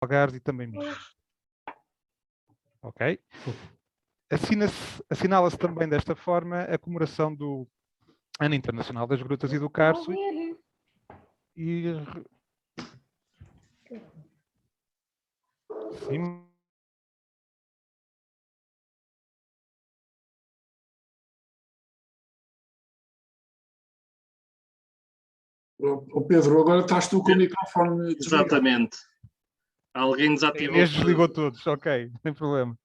Algarves e também Minho. Ok? Assinala-se também desta forma a comemoração do Ano Internacional das Grutas e do Carso e sim. O Pedro, agora estás tu com o microfone desligado. Exatamente. Alguém A desativou. Inês desligou todos, ok, sem problema.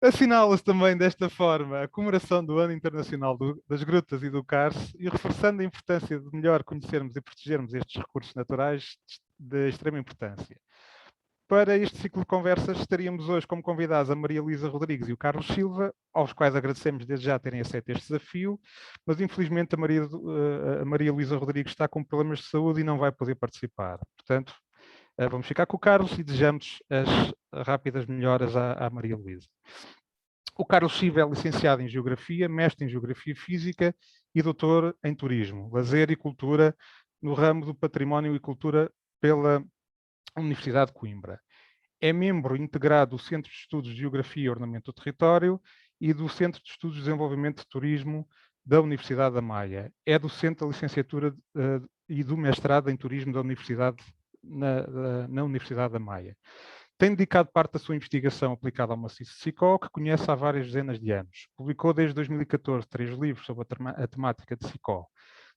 Assinala-se também desta forma a comemoração do Ano Internacional das Grutas e do Carso e reforçando a importância de melhor conhecermos e protegermos estes recursos naturais de extrema importância. Para este ciclo de conversas, estaríamos hoje como convidados a Maria Luísa Rodrigues e o Carlos Silva, aos quais agradecemos desde já terem aceito este desafio, mas infelizmente a Maria Luísa Rodrigues está com problemas de saúde e não vai poder participar. Portanto, vamos ficar com o Carlos e desejamos as rápidas melhoras à Maria Luísa. O Carlos Silva é licenciado em Geografia, mestre em Geografia Física e doutor em Turismo, Lazer e Cultura no ramo do Património e Cultura pela Universidade de Coimbra. É membro integrado do Centro de Estudos de Geografia e Ordenamento do Território e do Centro de Estudos de Desenvolvimento de Turismo da Universidade da Maia. É docente da licenciatura e do mestrado em Turismo da Universidade, na Universidade da Maia. Tem dedicado parte da sua investigação aplicada ao maciço de Sicó, que conhece há várias dezenas de anos. Publicou desde 2014 3 livros sobre a temática de Sicó.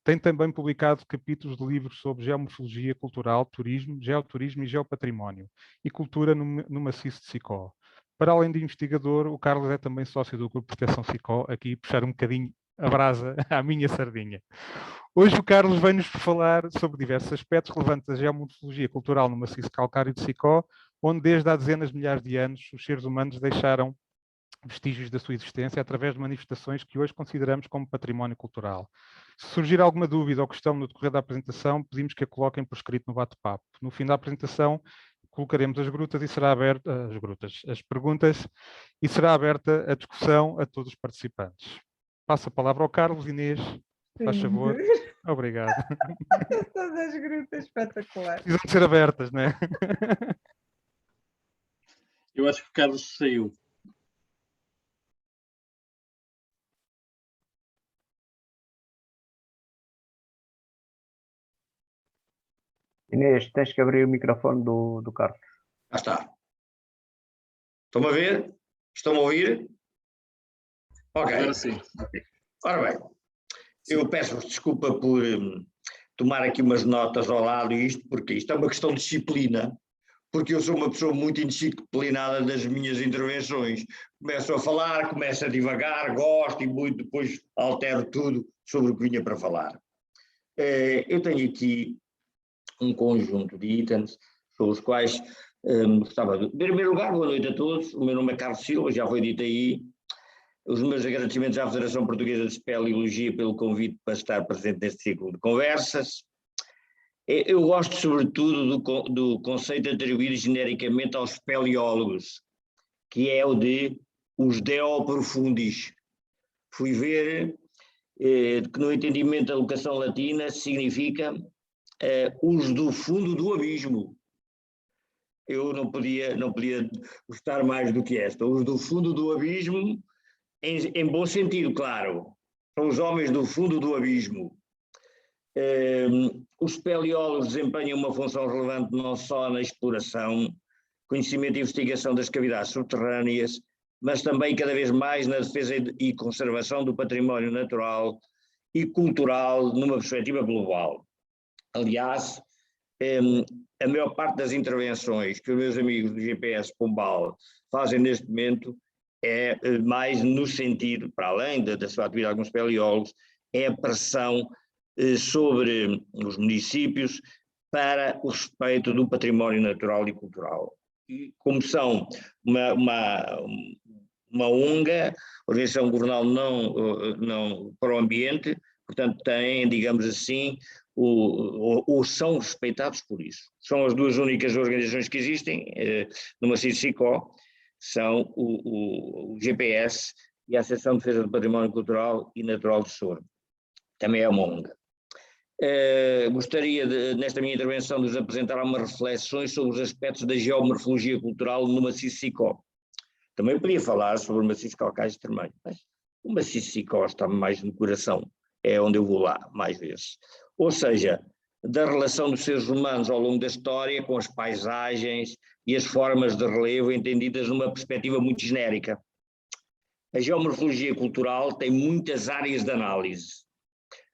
Tem também publicado capítulos de livros sobre geomorfologia cultural, turismo, geoturismo e geopatrimónio e cultura no maciço de Sicó. Para além de investigador, o Carlos é também sócio do Grupo Proteção Sicó, aqui puxar um bocadinho a brasa à minha sardinha. Hoje o Carlos vem-nos falar sobre diversos aspectos relevantes da geomorfologia cultural no maciço calcário de Sicó, onde desde há dezenas de milhares de anos os seres humanos deixaram vestígios da sua existência através de manifestações que hoje consideramos como património cultural. Se surgir alguma dúvida ou questão no decorrer da apresentação, pedimos que a coloquem por escrito no bate-papo. No fim da apresentação, colocaremos as grutas e será aberta as perguntas e será aberta a discussão a todos os participantes. Passo a palavra ao Carlos. Inês, faz favor. Obrigado. Todas as grutas espetaculares. Precisam de ser abertas, não é? Eu acho que o Carlos saiu. Inês, tens que abrir o microfone do Carlos. Já está. Estão-me a ver? Estão-me a ouvir? Ok. Agora sim. Ora bem, eu peço-vos desculpa por tomar aqui umas notas ao lado porque isto é uma questão de disciplina, porque eu sou uma pessoa muito indisciplinada das minhas intervenções. Começo a falar, começo a divagar, gosto e muito, depois altero tudo sobre o que vinha para falar. Eu tenho aqui um conjunto de itens sobre os quais gostava de... Em primeiro lugar, boa noite a todos. O meu nome é Carlos Silva, já foi dito aí. Os meus agradecimentos à Federação Portuguesa de Espeleologia pelo convite para estar presente neste ciclo de conversas. Eu gosto, sobretudo, do conceito atribuído genericamente aos espeleólogos, que é o de os deo profundis. Fui ver que no entendimento da locação latina significa os do fundo do abismo. Eu não podia gostar mais do que esta. Os do fundo do abismo, em bom sentido, claro. São os homens do fundo do abismo. Os espeleólogos desempenham uma função relevante não só na exploração, conhecimento e investigação das cavidades subterrâneas, mas também cada vez mais na defesa e conservação do património natural e cultural numa perspectiva global. Aliás, a maior parte das intervenções que os meus amigos do GPS Pombal fazem neste momento é mais no sentido, para além da sua atividade como espeleólogos, é a pressão sobre os municípios para o respeito do património natural e cultural. E como são uma ONGA, Organização Governal não para o Ambiente, portanto têm, digamos assim, ou são respeitados por isso. São as duas únicas organizações que existem no maciço de Sicó, são o GPS e a Associação de Defesa do Património Cultural e Natural de Soro. Também é uma ONG. Gostaria, nesta minha intervenção, de vos apresentar algumas reflexões sobre os aspectos da geomorfologia cultural no maciço Sicó. Também podia falar sobre o maciço calcário extremeño, mas o maciço Sicó está mais no coração, é onde eu vou lá mais vezes. Ou seja, da relação dos seres humanos ao longo da história com as paisagens e as formas de relevo entendidas numa perspectiva muito genérica. A geomorfologia cultural tem muitas áreas de análise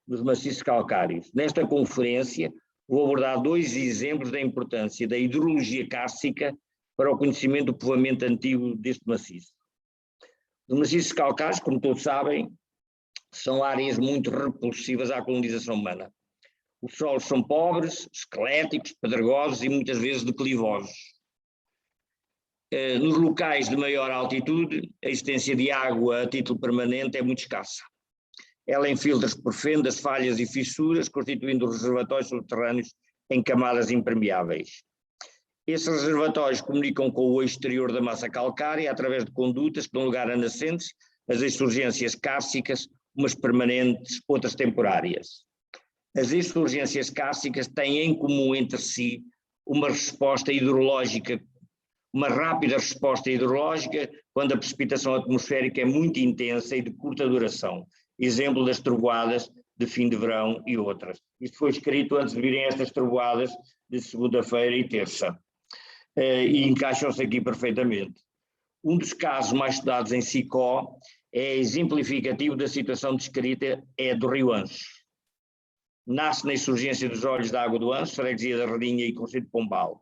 dos maciços calcários. Nesta conferência, vou abordar 2 exemplos da importância da hidrologia cárcica para o conhecimento do povoamento antigo deste maciço. Os maciços calcários, como todos sabem, são áreas muito repulsivas à colonização humana. Os solos são pobres, esqueléticos, pedregosos e muitas vezes declivosos. Nos locais de maior altitude, a existência de água a título permanente é muito escassa. Ela infiltra-se por fendas, falhas e fissuras, constituindo reservatórios subterrâneos em camadas impermeáveis. Esses reservatórios comunicam com o exterior da massa calcária através de condutas que dão lugar a nascentes, as insurgências cársicas, umas permanentes, outras temporárias. As insurgências cársicas têm em comum entre si uma resposta hidrológica, uma rápida resposta hidrológica quando a precipitação atmosférica é muito intensa e de curta duração. Exemplo das trovoadas de fim de verão e outras. Isto foi escrito antes de virem estas trovoadas de segunda-feira e terça. E encaixam-se aqui perfeitamente. Um dos casos mais estudados em Sicó é exemplificativo da situação descrita, é do rio Anço. Nasce na insurgência dos olhos da água do Anço, freguesia da Redinha e concelho de Pombal.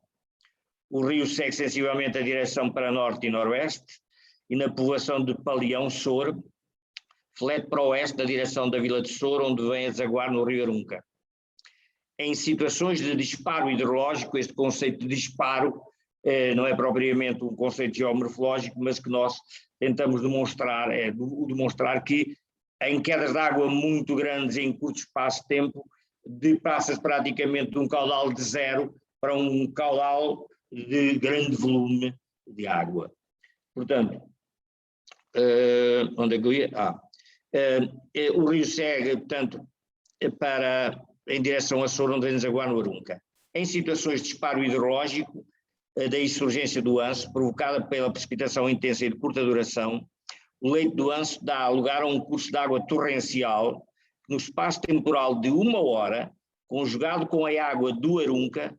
O rio segue sensivelmente a direção para norte e noroeste e na povoação de Paleão, Sor, flete para o oeste da direção da vila de Sor, onde vem a desaguar no rio Arunca. Em situações de disparo hidrológico, este conceito de disparo não é propriamente um conceito geomorfológico, mas que nós tentamos demonstrar, demonstrar que em quedas de água muito grandes em curto espaço de tempo, passa-se praticamente de um caudal de 0 para um caudal de grande volume de água. Portanto, onde é que eu ia? O rio segue, portanto, em direção a Sor, onde vem desaguar no Arunca. Em situações de disparo hidrológico, da insurgência do Anço, provocada pela precipitação intensa e de curta duração, o leito do Anço dá lugar a um curso de água torrencial, que no espaço temporal de 1 hora, conjugado com a água do Arunca,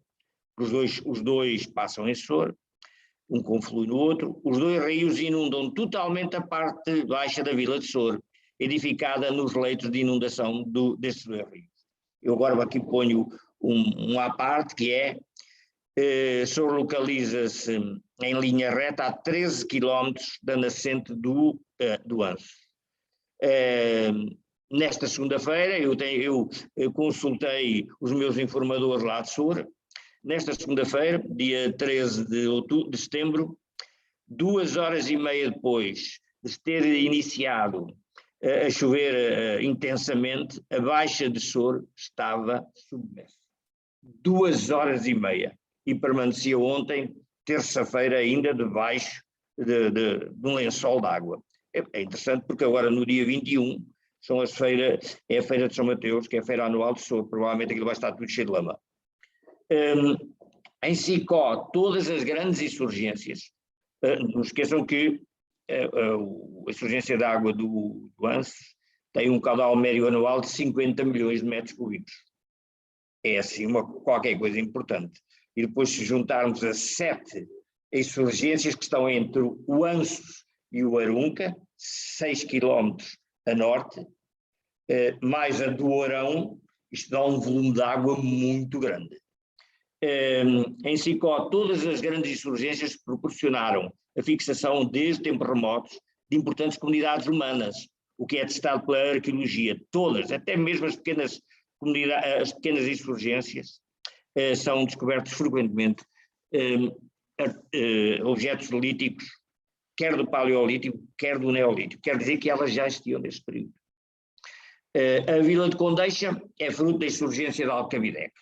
os dois passam em Sor, um conflui no outro, os 2 rios inundam totalmente a parte baixa da vila de Sor, edificada nos leitos de inundação destes 2 rios. Eu agora aqui ponho um à parte, que é, Sor localiza-se em linha reta a 13 km da nascente do Anço. Nesta segunda-feira, eu consultei os meus informadores lá de Sor. Nesta segunda-feira, dia 13 de setembro, 2 horas e meia depois de ter iniciado a chover intensamente, a Baixa de Sor estava submersa. 2 horas e meia. E permanecia ontem, terça-feira, ainda debaixo de um lençol de água. É interessante porque agora no dia 21 é a feira de São Mateus, que é a feira anual de Sor, provavelmente aquilo vai estar tudo cheio de lama. Em Sicó, todas as grandes insurgências, não esqueçam que a insurgência de água do Anço tem um caudal médio anual de 50 milhões de metros cúbicos. É assim qualquer coisa importante. E depois, se juntarmos as 7 insurgências que estão entre o Anço e o Arunca, 6 km a norte, mais a do Ourão, isto dá um volume de água muito grande. Em Sicó, todas as grandes insurgências proporcionaram a fixação, desde tempos remotos, de importantes comunidades humanas, o que é testado pela arqueologia. Todas, até mesmo as pequenas insurgências, são descobertos frequentemente objetos líticos, quer do Paleolítico, quer do Neolítico. Quer dizer que elas já existiam neste período. A vila de Condeixa é fruto da insurgência de Alcabideque.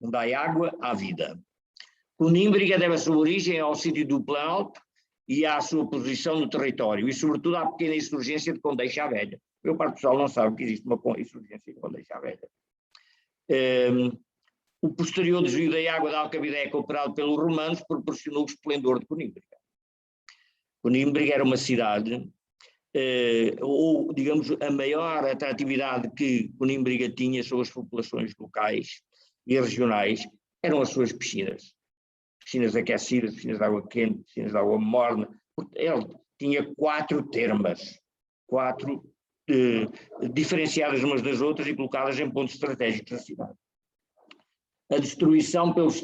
Onde há água, há vida. Conímbriga deve a sua origem ao sítio do Planalto e à sua posição no território, e sobretudo à pequena insurgência de Condeixa à Velha. A maior parte do pessoal não sabe que existe uma insurgência de Condeixa à Velha. O posterior desvio da água da Alcabideca operado pelos romanos proporcionou o esplendor de Conímbriga. Conímbriga era uma cidade, ou digamos a maior atratividade que Conímbriga tinha sobre as populações locais e regionais eram as suas piscinas. Piscinas aquecidas, piscinas de água quente, piscinas de água morna. Ele tinha 4 termas, 4 diferenciadas umas das outras e colocadas em pontos estratégicos da cidade. A destruição dos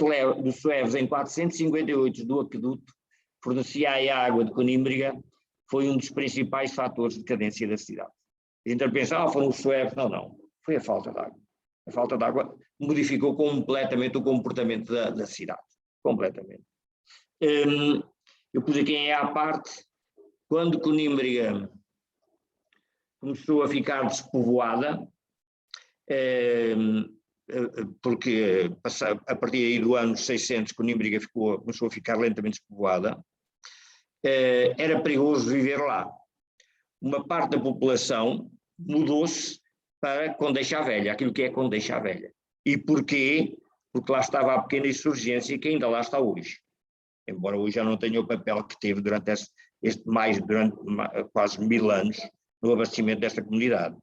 suevos em 458 do aqueduto fornecia a água de Conímbriga foi um dos principais fatores de decadência da cidade. A gente pensa, foram os suevos. Não, foi a falta de água. A falta de água modificou completamente o comportamento da cidade, completamente. Eu pus aqui em à parte, quando Conímbriga começou a ficar despovoada, porque a partir aí do ano 600 Conímbriga começou a ficar lentamente despovoada, era perigoso viver lá. Uma parte da população mudou-se para Condeixa Velha, aquilo que é Condeixa Velha. E porquê? Porque lá estava a pequena insurgência que ainda lá está hoje. Embora hoje já não tenha o papel que teve durante durante quase 1000 anos no abastecimento desta comunidade.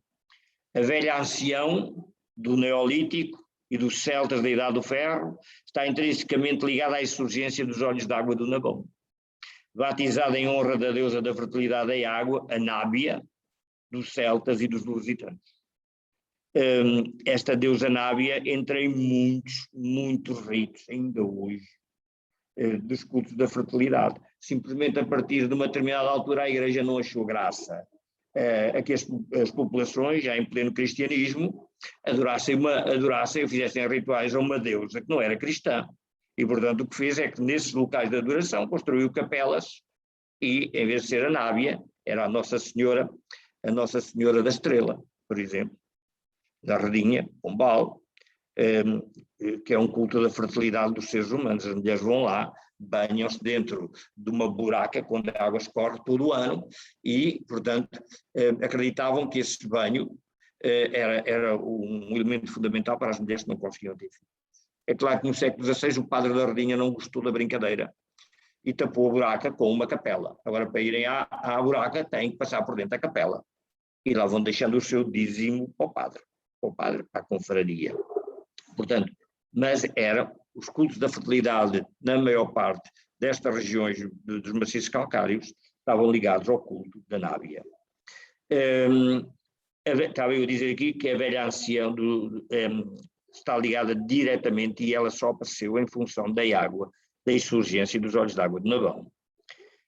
A velha ancião do Neolítico e dos celtas da Idade do Ferro está intrinsecamente ligada à insurgência dos olhos d'água do Nabão. Batizada em honra da deusa da fertilidade e água, a Nábia, dos celtas e dos lusitanos. Esta deusa Nábia entra em muitos ritos, ainda hoje, dos cultos da fertilidade. Simplesmente a partir de uma determinada altura a Igreja não achou graça a que as populações, já em pleno cristianismo, adorassem ou fizessem rituais a uma deusa que não era cristã. E, portanto, o que fez é que nesses locais de adoração construiu capelas e, em vez de ser a Nábia, era a Nossa Senhora da Estrela, por exemplo, da Redinha, Pombal, que é um culto da fertilidade dos seres humanos. As mulheres vão lá, banham-se dentro de uma buraca onde a água escorre todo o ano e, portanto, acreditavam que esse banho era um elemento fundamental para as mulheres que não conseguiam ter filhos. É claro que no século XVI o padre da Redinha não gostou da brincadeira e tapou a buraca com uma capela. Agora, para irem à buraca, têm que passar por dentro da capela. E lá vão deixando o seu dízimo para o padre, para a confraria. Portanto, mas os cultos da fertilidade, na maior parte destas regiões dos maciços calcários, estavam ligados ao culto da Nábia. Estava eu a dizer aqui que a velha anciã está ligada diretamente e ela só apareceu em função da água, da insurgência dos olhos d'água de Nabão.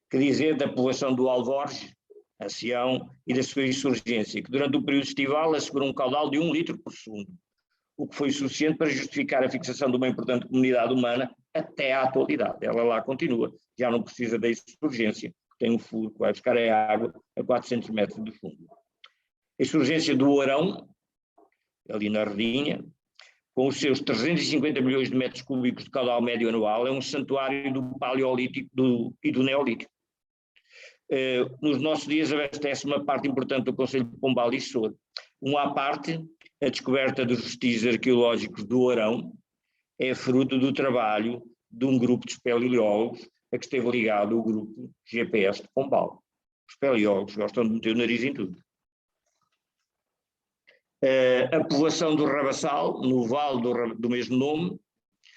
Que dizer da povoação do Alvorge, ancião, e da sua insurgência, que durante o período estival assegurou um caudal de 1 litro por segundo, o que foi suficiente para justificar a fixação de uma importante comunidade humana até à atualidade. Ela lá continua, já não precisa da insurgência, tem um furo que vai buscar a água a 400 metros do fundo. A insurgência do Ourão, ali na Redinha, com os seus 350 milhões de metros cúbicos de caudal médio anual, é um santuário do Paleolítico e do Neolítico. Nos nossos dias abastece uma parte importante do Concelho de Pombal e Sor. Uma à parte, a descoberta dos vestígios arqueológicos do Ourão é fruto do trabalho de um grupo de espeleólogos a que esteve ligado o grupo GPS de Pombal. Os espeleólogos gostam de meter o nariz em tudo. A povoação do Rabassal, no vale do mesmo nome,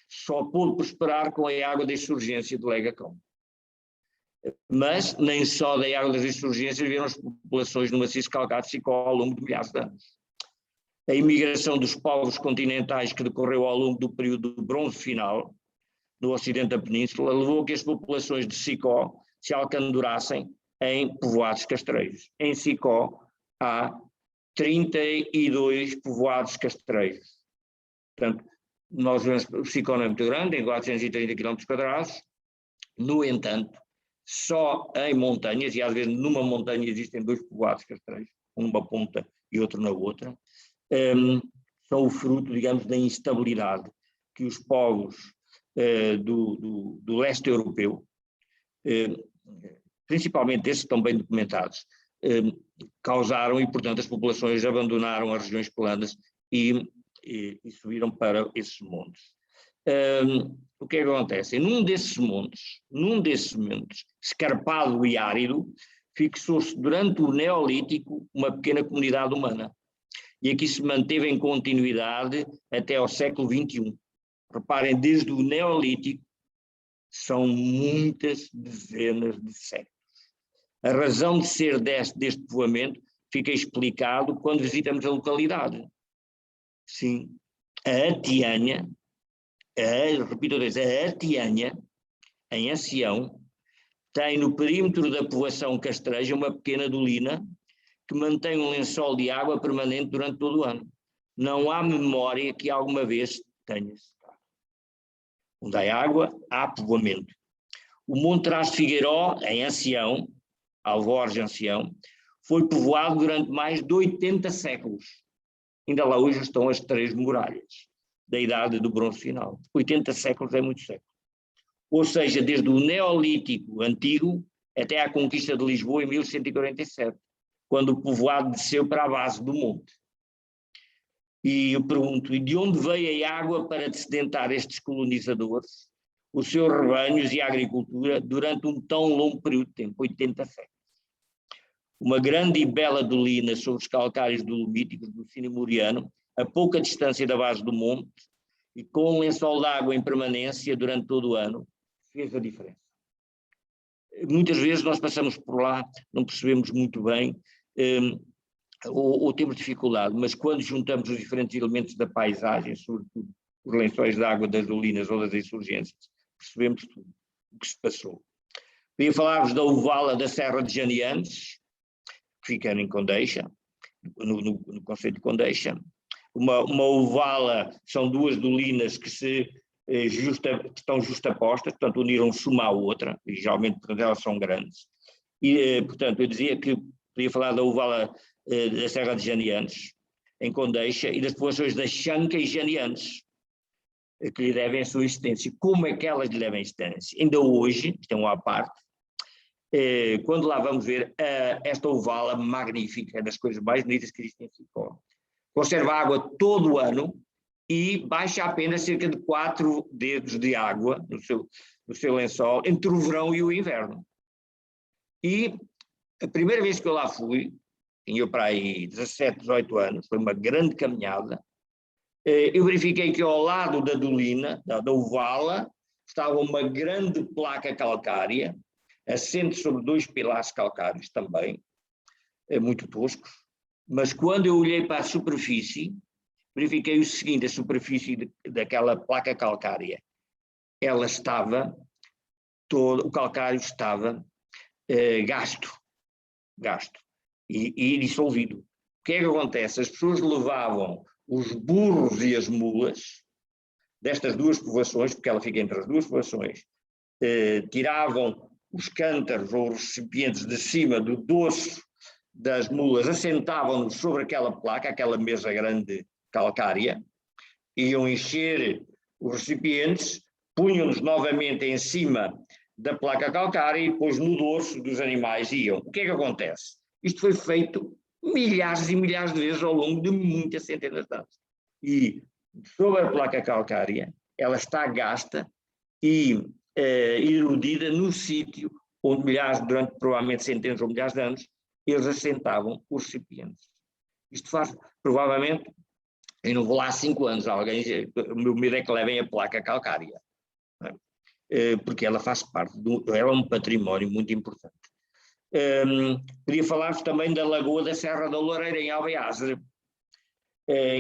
só pôde prosperar com a água da insurgência do Legacão. Mas nem só da água das insurgências vieram as populações no maciço calcário de Sicó ao longo de milhares de anos. A imigração dos povos continentais que decorreu ao longo do período do Bronze Final, no ocidente da península, levou a que as populações de Sicó se alcandurassem em povoados castreiros. Em Sicó há 32 povoados castreiros. Portanto, nós vemos que o Sicó não é muito grande, em 430 km². No entanto, só em montanhas, e às vezes numa montanha existem 2 povoados castreiros, um numa ponta e outro na outra, são o fruto, digamos, da instabilidade que os povos do leste europeu, principalmente esses que estão bem documentados, causaram e, portanto, as populações abandonaram as regiões planas e e subiram para esses montes. O que é que acontece? Num desses montes, escarpado e árido, fixou-se durante o Neolítico uma pequena comunidade humana. E aqui se manteve em continuidade até ao século XXI. Reparem, desde o Neolítico são muitas dezenas de séculos. A razão de ser deste povoamento fica explicado quando visitamos a localidade. Sim, a Atianha, repito outra vez, a Atianha, em Ancião, tem no perímetro da povoação castreja uma pequena dolina que mantém um lençol de água permanente durante todo o ano. Não há memória que alguma vez tenha secado. Onde há água, há povoamento. O Monte Trás de Figueiró, em Ancião, Alforge, Ancião, foi povoado durante mais de 80 séculos. Ainda lá hoje estão as 3 muralhas da idade do bronze final. 80 séculos é muito século. Ou seja, desde o Neolítico antigo até à conquista de Lisboa em 1147, quando o povoado desceu para a base do monte. E eu pergunto, e de onde veio a água para dessedentar estes colonizadores, os seus rebanhos e a agricultura durante um tão longo período de tempo, 80 séculos? Uma grande e bela dolina sobre os calcários dolomíticos do Sinemuriano, a pouca distância da base do monte, e com um lençol de água em permanência durante todo o ano, fez a diferença. Muitas vezes nós passamos por lá, não percebemos muito bem, ou temos dificuldade, mas quando juntamos os diferentes elementos da paisagem, sobretudo os lençóis de água das dolinas ou das insurgências, percebemos tudo o que se passou. Queria falar-vos da Ovala da Serra de Janianes, que fica em Condeixa, no concelho de Condeixa. Uma ovala são 2 dolinas que estão justapostas, portanto uniram-se uma à outra, e geralmente portanto, elas são grandes. E, portanto, eu dizia que podia falar da Ovala da Serra de Janianes, em Condeixa, e das povoações da Chanca e Janianes, que lhe devem a sua existência. Como é que elas lhe devem a existência? Ainda hoje, isto é uma à parte, quando lá vamos ver esta ovala magnífica, é das coisas mais bonitas que existem em Chicó, conserva água todo o ano e baixa apenas cerca de 4 dedos de água no seu lençol entre o verão e o inverno. E a primeira vez que eu lá fui, tinha eu para aí 17, 18 anos, foi uma grande caminhada, eu verifiquei que ao lado da dolina, da ovala, estava uma grande placa calcária, assente sobre 2 pilares calcários também, muito toscos, mas quando eu olhei para a superfície, verifiquei o seguinte: a superfície daquela placa calcária, ela estava, o calcário estava gasto e dissolvido. O que é que acontece? As pessoas levavam os burros e as mulas destas 2 povoações, porque ela fica entre as 2 povoações, tiravam os cântaros ou os recipientes de cima do dorso das mulas, assentavam-nos sobre aquela placa, aquela mesa grande calcária, iam encher os recipientes, punham-nos novamente em cima da placa calcária e depois no dorso dos animais iam. O que é que acontece? Isto foi feito milhares e milhares de vezes ao longo de muitas centenas de anos. E sobre a placa calcária, ela está gasta e erodida no sítio onde durante provavelmente centenas ou milhares de anos, eles assentavam os recipientes. Isto faz, provavelmente, eu não vou lá há 5 anos, o meu medo é que levem a placa calcária, porque ela faz parte, ela é um património muito importante. Podia falar-vos também da Lagoa da Serra da Loureira, em Albeázere,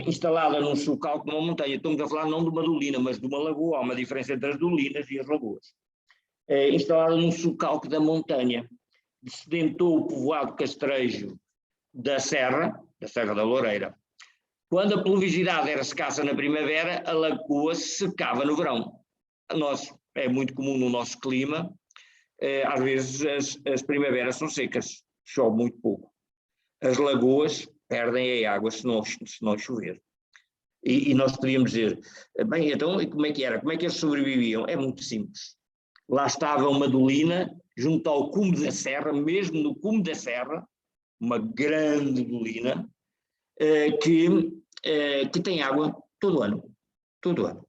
instalada num socalco numa montanha. Estamos a falar não de uma dolina, mas de uma lagoa. Há uma diferença entre as dolinas e as lagoas. Instalada num socalco da montanha, dessedentou o povoado castrejo da Serra da Loureira. Quando a pluviosidade era escassa na primavera, a lagoa secava no verão. É muito comum no nosso clima, às vezes as primaveras são secas, chove muito pouco. As lagoas perdem a água se não chover. E nós podíamos dizer, bem, então como é que era? Como é que eles sobreviviam? É muito simples. Lá estava uma dolina, junto ao cume da serra, mesmo no cume da serra, uma grande dolina, que tem água todo ano. Todo ano.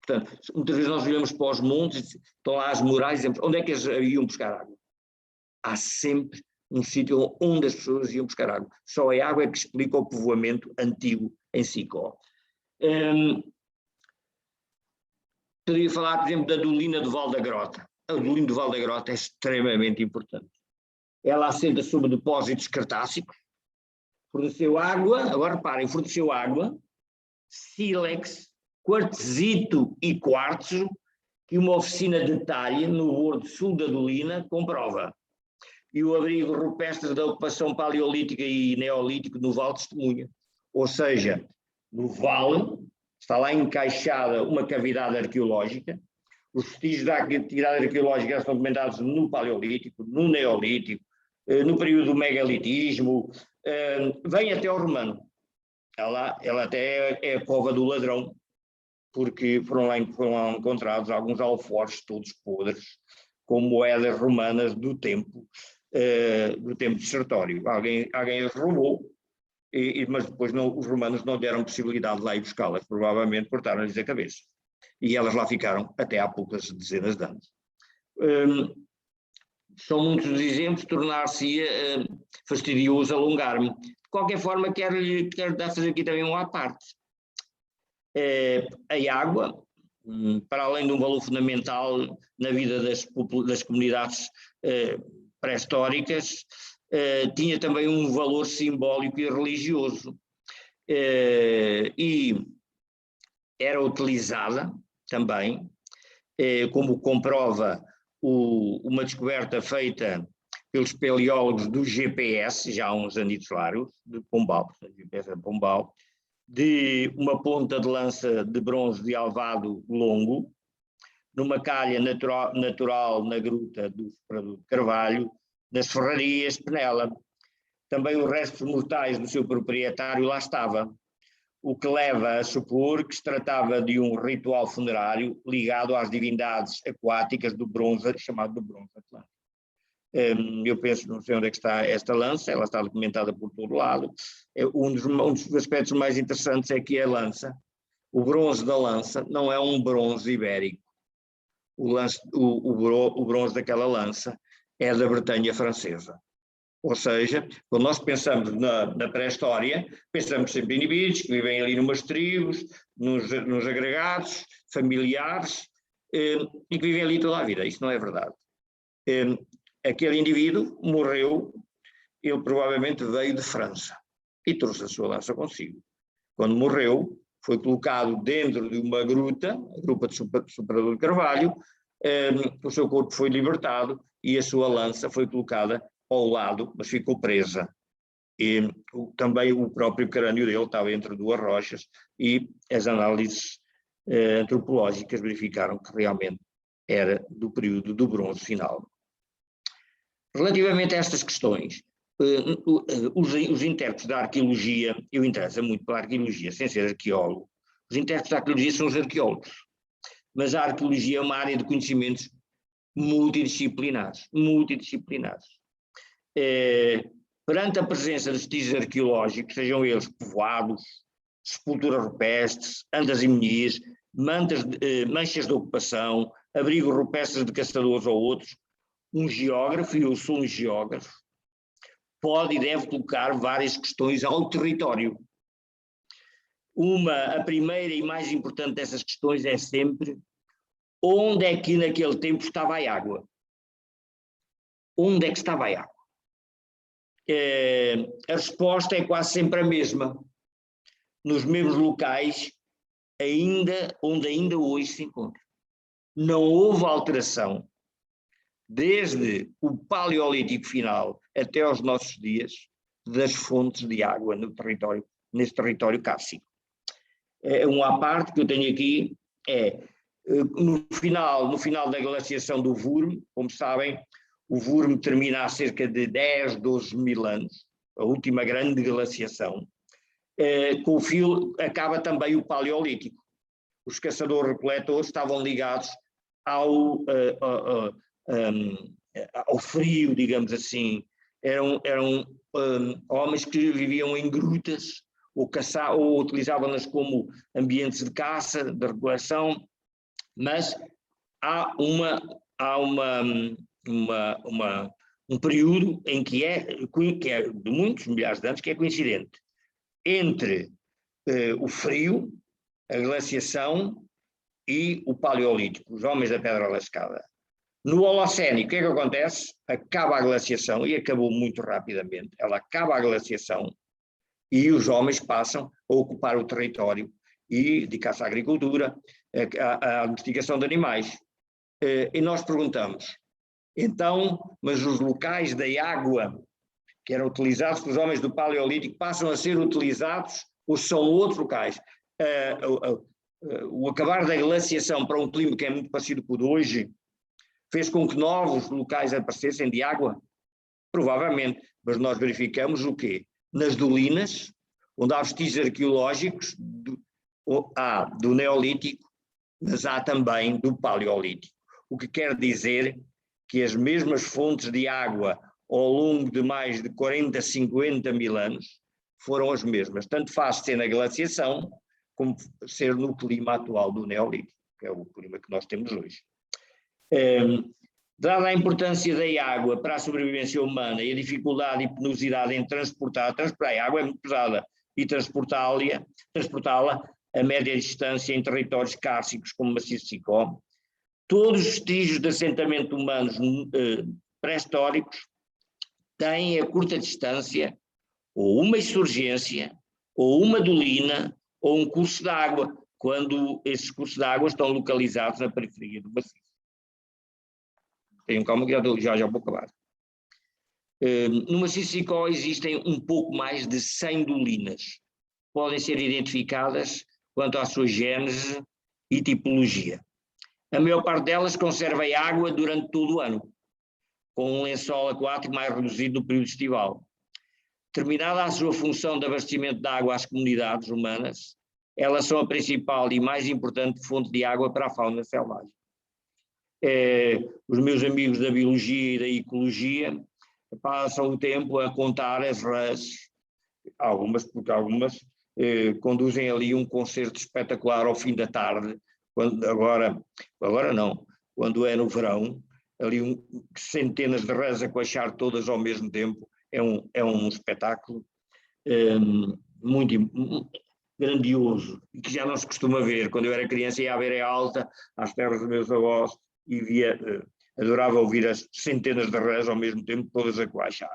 Portanto, muitas vezes nós olhamos para os montes, estão lá as muralhas, e dizemos, onde é que eles iam buscar água? Há sempre um sítio onde as pessoas iam buscar água. Só a água é que explica o povoamento antigo em Sicó. Poderia falar, por exemplo, da Dolina do Val da Grota. A Dolina do Val da Grota é extremamente importante. Ela assenta sobre depósitos cartássicos, forneceu água, agora reparem, forneceu água, sílex, quartzito e quartzo, que uma oficina de talha no bordo sul da Dolina comprova. E o abrigo rupestre da ocupação paleolítica e neolítico no Vale testemunha. Ou seja, no Vale está lá encaixada uma cavidade arqueológica. Os vestígios da atividade arqueológica são documentados no Paleolítico, no Neolítico, no período do megalitismo, vem até ao romano. Ela até é a cova do ladrão, porque foram lá encontrados alguns alforjes todos podres, com moedas romanas do tempo desertório. Alguém as roubou, mas depois os romanos não deram possibilidade de lá ir buscá-las, provavelmente cortaram-lhes a cabeça. E elas lá ficaram até há poucas dezenas de anos. São muitos os exemplos, tornar-se fastidioso alongar-me. De qualquer forma, quero fazer aqui também uma à parte. A água, para além de um valor fundamental na vida das comunidades pré-históricas, tinha também um valor simbólico e religioso. E era utilizada também, como comprova uma descoberta feita pelos espeleólogos do GPS, já há uns anos largos, de Pombal, de uma ponta de lança de bronze de alvado longo, numa calha natural na gruta do Soprador de Carvalho, nas Ferrarias Penela. Também os restos mortais do seu proprietário lá estava, o que leva a supor que se tratava de um ritual funerário ligado às divindades aquáticas do bronze, chamado do bronze atlântico. Eu penso, não sei onde é que está esta lança, ela está documentada por todo lado. Um dos aspectos mais interessantes é que a lança, o bronze da lança, não é um bronze ibérico. O bronze daquela lança é da Bretanha francesa. Ou seja, quando nós pensamos na pré-história, pensamos sempre em indivíduos que vivem ali numas tribos, nos agregados familiares, e que vivem ali toda a vida. Isso não é verdade. Aquele indivíduo morreu, ele provavelmente veio de França e trouxe a sua lança consigo. Quando morreu, foi colocado dentro de uma gruta, a gruta de Soprador de Carvalho, o seu corpo foi libertado e a sua lança foi colocada ao lado, mas ficou presa. E também o próprio crânio dele estava entre duas rochas e as análises antropológicas verificaram que realmente era do período do bronze final. Relativamente a estas questões, os intérpretes da arqueologia, eu interesso muito pela arqueologia, sem ser arqueólogo, os intérpretes da arqueologia são os arqueólogos, mas a arqueologia é uma área de conhecimentos multidisciplinares. Perante a presença de vestígios arqueológicos, sejam eles povoados, sepulturas rupestres, andazimonias, manchas de ocupação, abrigos rupestres de caçadores ou outros, um geógrafo, e eu sou um geógrafo, pode e deve colocar várias questões ao território. A primeira e mais importante dessas questões é sempre onde é que naquele tempo estava a água? Onde é que estava a água? A resposta é quase sempre a mesma. Nos mesmos locais onde ainda hoje se encontra. Não houve alteração desde o Paleolítico final até aos nossos dias das fontes de água neste território cárcico. Uma parte que eu tenho aqui no final da glaciação do Vurme, como sabem, o Vurme termina há cerca de 10, 12 mil anos, a última grande glaciação. Com o fio acaba também o Paleolítico. Os caçadores-recoletores estavam ligados ao frio, digamos assim. Eram homens que viviam em grutas ou utilizavam-nas como ambientes de caça, de regulação, mas há um período em que é de muitos milhares de anos, que é coincidente entre o frio, a glaciação e o paleolítico, os homens da pedra lascada. No Holocénico, o que é que acontece? Acaba a glaciação, e acabou muito rapidamente. Ela acaba a glaciação e os homens passam a ocupar o território e dedicar-se à agricultura, à domesticação de animais. E nós perguntamos, então, mas os locais da água que eram utilizados pelos homens do Paleolítico passam a ser utilizados ou são outros locais? O acabar da glaciação para um clima que é muito parecido com o de hoje fez com que novos locais aparecessem de água? Provavelmente, mas nós verificamos o quê? Nas dolinas, onde há vestígios arqueológicos do Neolítico, mas há também do Paleolítico. O que quer dizer que as mesmas fontes de água ao longo de mais de 40, 50 mil anos foram as mesmas. Tanto faz ser na glaciação como ser no clima atual do Neolítico, que é o clima que nós temos hoje. Dada a importância da água para a sobrevivência humana e a dificuldade e penosidade em transportar a água é muito pesada, e transportá-la a média distância em territórios cársicos como maciço de Sicó, todos os vestígios de assentamento humanos pré-históricos têm a curta distância ou uma insurgência, ou uma dolina, ou um curso de água, quando esses cursos de água estão localizados na periferia do maciço. Tenham calma que já vou acabar. No maciço de Sicó existem um pouco mais de 100 dolinas. Podem ser identificadas quanto à sua gênese e tipologia. A maior parte delas conserva a água durante todo o ano, com um lençol aquático mais reduzido no período estival. Terminada a sua função de abastecimento de água às comunidades humanas, elas são a principal e mais importante fonte de água para a fauna selvagem. Os meus amigos da biologia e da ecologia passam o tempo a contar as rãs, porque algumas conduzem ali um concerto espetacular ao fim da tarde, agora não, quando é no verão, ali centenas de rãs a coachar todas ao mesmo tempo, é um espetáculo muito grandioso, e que já não se costuma ver. Quando eu era criança ia à Beira Alta, às terras dos meus avós, e adorava ouvir as centenas de rãs ao mesmo tempo, todas a coachar.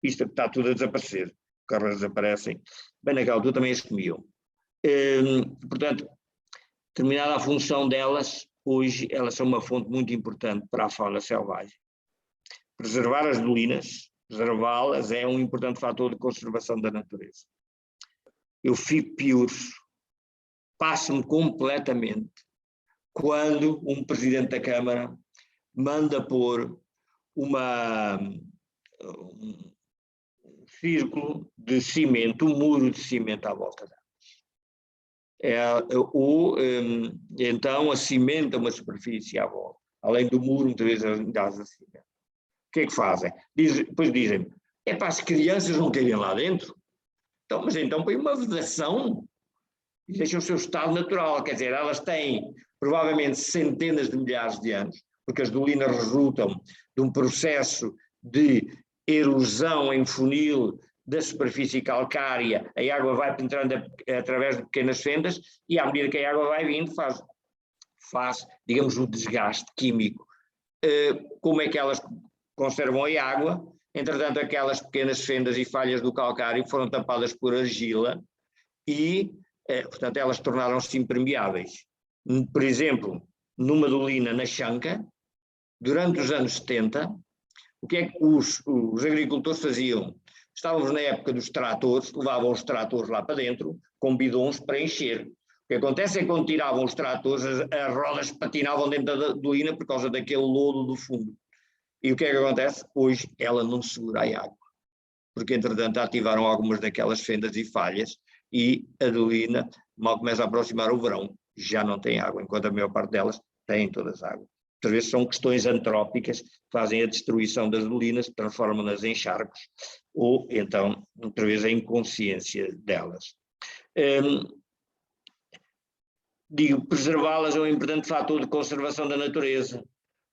Isto está tudo a desaparecer, porque as rãs desaparecem. Bem naquela altura também as comiam. Portanto, terminada a função delas, hoje elas são uma fonte muito importante para a fauna selvagem. Preservar as dolinas, preservá-las é um importante fator de conservação da natureza. Eu fico piurso, passo-me completamente quando um presidente da Câmara manda pôr um círculo de cimento, um muro de cimento à volta delas. Então acimenta uma superfície à volta, além do muro, muitas vezes as acima. O que é que fazem? Depois dizem, para as crianças não querem lá dentro, mas então põe uma vedação e deixam o seu estado natural, quer dizer, elas têm provavelmente centenas de milhares de anos, porque as dolinas resultam de um processo de erosão em funil da superfície calcária, a água vai penetrando através de pequenas fendas e à medida que a água vai vindo faz digamos, o desgaste químico. Como é que elas conservam a água? Entretanto, aquelas pequenas fendas e falhas do calcário foram tapadas por argila e, portanto, elas tornaram-se impermeáveis. Por exemplo, numa dolina na Chanca, durante os anos 70, o que é que os agricultores faziam? Estávamos na época dos tratores, levavam os tratores lá para dentro, com bidões para encher. O que acontece é que quando tiravam os tratores, as rodas patinavam dentro da dolina por causa daquele lodo do fundo. E o que é que acontece? Hoje ela não segura a água, porque entretanto ativaram algumas daquelas fendas e falhas e a dolina, mal começa a aproximar o verão, já não tem água, enquanto a maior parte delas tem todas água. Às vezes são questões antrópicas que fazem a destruição das dolinas, transformam-nas em charcos, ou então, outra vez, a inconsciência delas. Digo, preservá-las é um importante fator de conservação da natureza,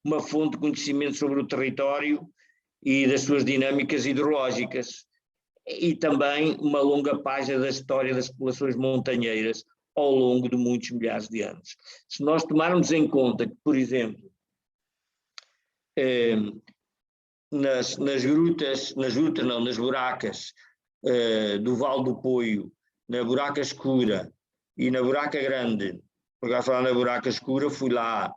uma fonte de conhecimento sobre o território e das suas dinâmicas hidrológicas, e também uma longa página da história das populações montanheiras ao longo de muitos milhares de anos. Se nós tomarmos em conta que, por exemplo, nas buracas do Vale do Poio, na Buraca Escura e na Buraca Grande, porque a falar na Buraca Escura, fui lá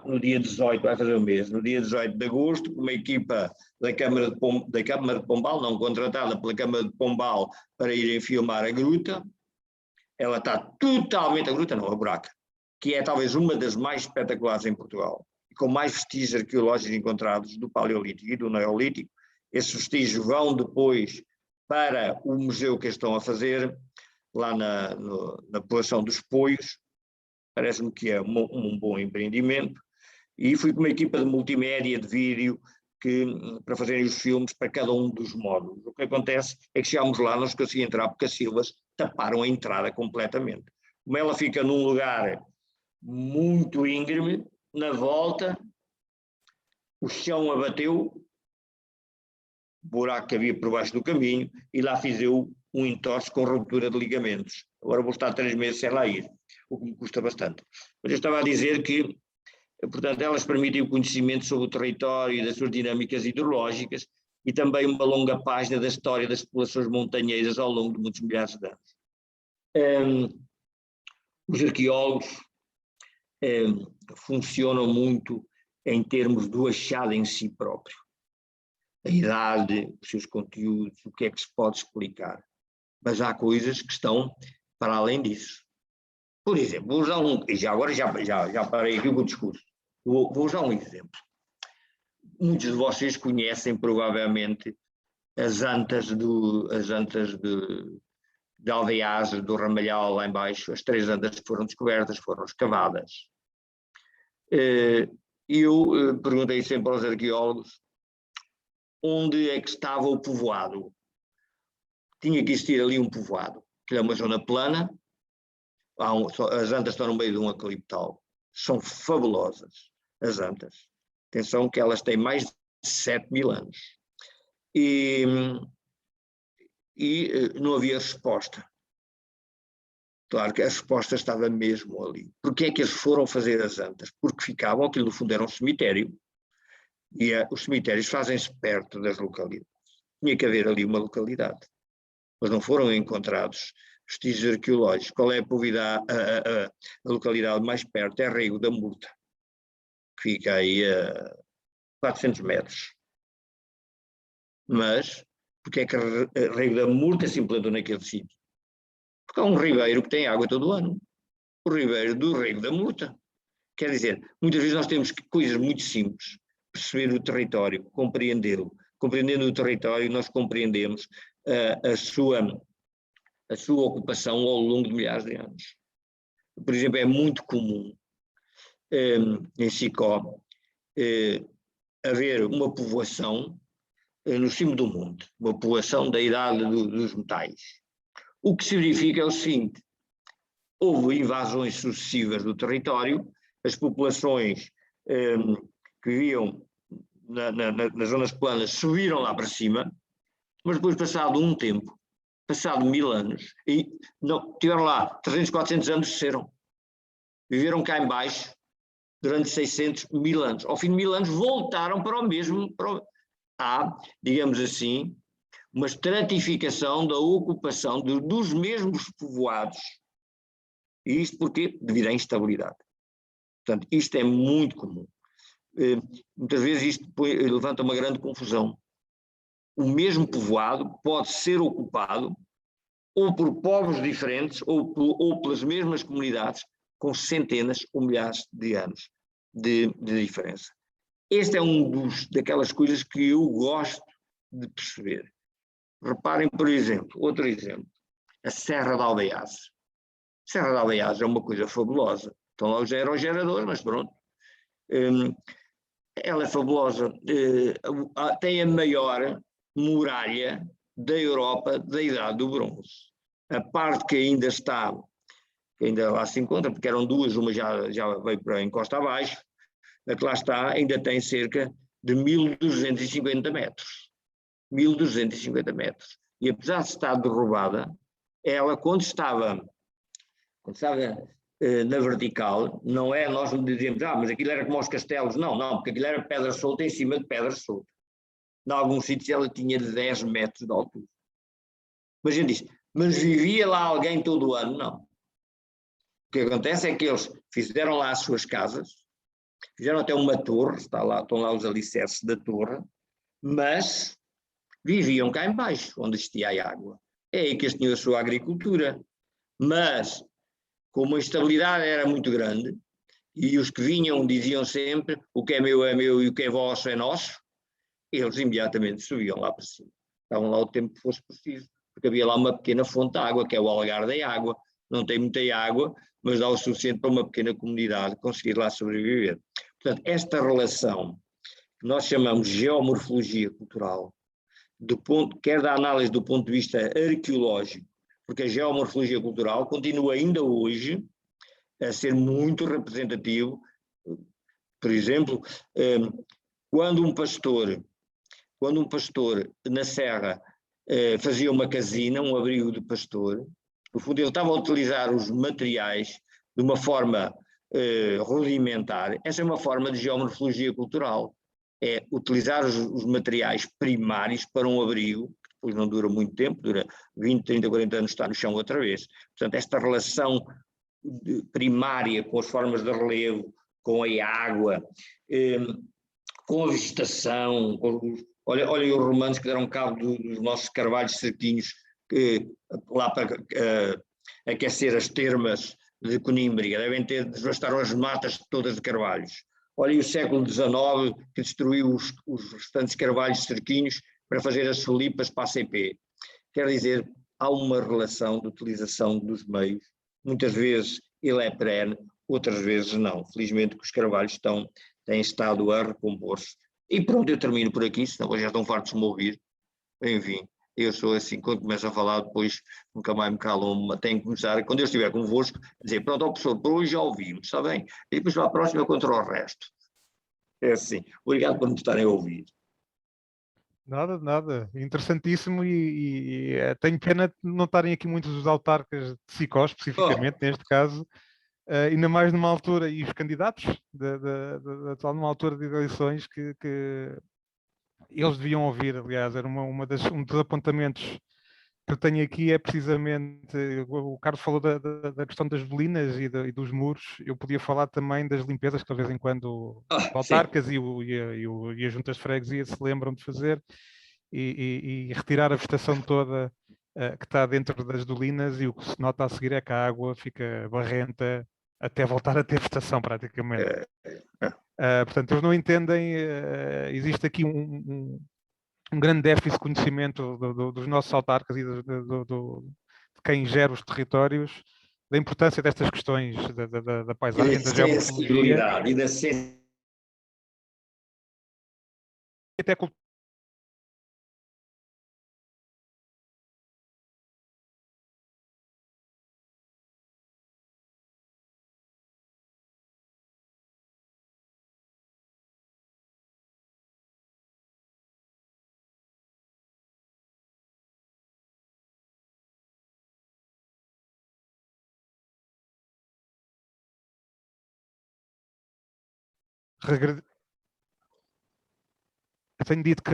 no dia 18, vai fazer um mês, no dia 18 de agosto, com uma equipa da Câmara de Pombal, não contratada pela Câmara de Pombal, para irem filmar a gruta. Ela está totalmente, a gruta não, a buraca, que é talvez uma das mais espetaculares em Portugal, com mais vestígios arqueológicos encontrados do Paleolítico e do Neolítico. Esses vestígios vão depois para o museu que estão a fazer, lá na população dos Poios. Parece-me que é um bom empreendimento, e fui com uma equipa de multimédia, de vídeo, para fazerem os filmes para cada um dos módulos. O que acontece é que chegámos lá, não se conseguia entrar porque as silvas taparam a entrada completamente. Como ela fica num lugar muito íngreme, na volta, o chão abateu, buraco que havia por baixo do caminho, e lá fiz eu um entorse com ruptura de ligamentos. Agora vou estar 3 meses sem lá ir, o que me custa bastante. Mas eu estava a dizer que, portanto, elas permitem o conhecimento sobre o território e das suas dinâmicas hidrológicas, e também uma longa página da história das populações montanheiras ao longo de muitos milhares de anos. Os arqueólogos funcionam muito em termos do achado em si próprio. A idade, os seus conteúdos, o que é que se pode explicar. Mas há coisas que estão para além disso. Por exemplo, vou usar agora já parei aqui com o discurso. Vou usar um exemplo. Muitos de vocês conhecem provavelmente as antas de Alveiás, do Ramalhal lá embaixo. As 3 antas que foram descobertas, foram escavadas. Eu perguntei sempre aos arqueólogos onde é que estava o povoado. Tinha que existir ali um povoado, que é uma zona plana. As antas estão no meio de um eucaliptal. São fabulosas, as antas. Atenção que elas têm mais de 7.000 anos. E não havia resposta. Claro que a resposta estava mesmo ali. Porquê é que eles foram fazer as antas? Porque ficavam, aquilo no fundo era um cemitério, e os cemitérios fazem-se perto das localidades. Tinha que haver ali uma localidade. Mas não foram encontrados vestígios arqueológicos. Qual é a localidade mais perto? É Rego da Murta, que fica aí a 400 metros. Mas, porque é que Rego da Murta se implantou naquele sítio? Porque há um ribeiro que tem água todo o ano. O ribeiro do Rego da Murta. Quer dizer, muitas vezes nós temos coisas muito simples. Perceber o território, compreendê-lo. Compreendendo o território, nós compreendemos a sua ocupação ao longo de milhares de anos. Por exemplo, é muito comum em Sicó haver uma povoação no cimo do monte, uma povoação da idade dos metais. O que significa é o seguinte: houve invasões sucessivas do território, as populações que viviam nas zonas planas subiram lá para cima, mas depois, passado um tempo, passado 1000 anos, e não, tiveram lá 300, 400 anos, desceram. Viveram cá em baixo durante 600, 1000 anos. Ao fim de 1000 anos voltaram para o mesmo. Há, digamos assim, uma estratificação da ocupação dos mesmos povoados. E isto porquê? Devido à instabilidade. Portanto, isto é muito comum. Muitas vezes isto levanta uma grande confusão. O mesmo povoado pode ser ocupado ou por povos diferentes ou pelas mesmas comunidades com centenas ou milhares de anos de diferença. Este é daquelas coisas que eu gosto de perceber. Reparem, por exemplo, outro exemplo, a Serra de Alveiás. A Serra de Alveiás é uma coisa fabulosa. Estão lá os aerogeradores, mas pronto. Ela é fabulosa. Tem a maior muralha da Europa da Idade do Bronze. A parte que ainda está, que ainda lá se encontra, porque eram duas, uma já veio para a encosta abaixo, a que lá está ainda tem cerca de 1250 metros. 1250 metros. E apesar de estar derrubada, ela quando estava na vertical, não é, nós não dizemos, mas aquilo era como os castelos, não, porque aquilo era pedra solta em cima de pedra solta. Em alguns sítios ela tinha 10 metros de altura. Mas a gente diz, mas vivia lá alguém todo o ano? Não. O que acontece é que eles fizeram lá as suas casas, fizeram até uma torre, estão lá os alicerces da torre, mas viviam cá em baixo, onde existia a água. É aí que eles tinham a sua agricultura. Mas, como a instabilidade era muito grande, e os que vinham diziam sempre, o que é meu e o que é vosso é nosso, eles imediatamente subiam lá para cima. Estavam lá o tempo que fosse preciso, porque havia lá uma pequena fonte de água, que é o Algar da Água. Não tem muita água, mas dá o suficiente para uma pequena comunidade conseguir lá sobreviver. Portanto, esta relação, que nós chamamos de geomorfologia cultural, quer da análise do ponto de vista arqueológico, porque a geomorfologia cultural continua ainda hoje a ser muito representativo. Por exemplo, quando um pastor na serra fazia uma casina, um abrigo de pastor, no fundo ele estava a utilizar os materiais de uma forma rudimentar. Essa é uma forma de geomorfologia cultural, é utilizar os materiais primários para um abrigo, que depois não dura muito tempo, dura 20, 30, 40 anos, está no chão outra vez. Portanto, esta relação primária com as formas de relevo, com a água, com a vegetação, olha os romanos que deram cabo dos nossos carvalhos certinhos, lá para aquecer as termas de Conímbria, devem ter devastaram as matas todas de carvalhos. Olha o século XIX que destruiu os restantes carvalhos cerquinhos para fazer as solipas para a CP. Quer dizer, há uma relação de utilização dos meios, muitas vezes ele é perene, outras vezes não. Felizmente que os carvalhos têm estado a recompor-se. E pronto, eu termino por aqui, senão já estão fartos de me ouvir. Enfim, eu sou assim, quando começo a falar, depois nunca mais me calam, tenho que começar, quando eu estiver convosco, dizer, pronto, ó professor, por hoje já ouvimos, está bem? E depois para a próxima contra o resto. É assim. Obrigado por me estarem a ouvir. Nada. Interessantíssimo e tenho pena de não estarem aqui muitos dos autarcas de Sicó, especificamente, neste caso, ainda mais numa altura, e os candidatos numa altura de eleições que eles deviam ouvir. Aliás, era um dos apontamentos que eu tenho aqui é precisamente, o Carlos falou da questão das bolinas e dos muros, eu podia falar também das limpezas que de vez em quando os autarcas e as juntas de freguesia se lembram de fazer e retirar a vegetação toda que está dentro das dolinas, e o que se nota a seguir é que a água fica barrenta até voltar a ter vegetação praticamente. Portanto, eles não entendem, existe aqui um grande déficit de conhecimento dos nossos autarcas e de quem gera os territórios, da importância destas questões da paisagem, da geomorfologia. E da sensibilidade. Até eu tenho dito que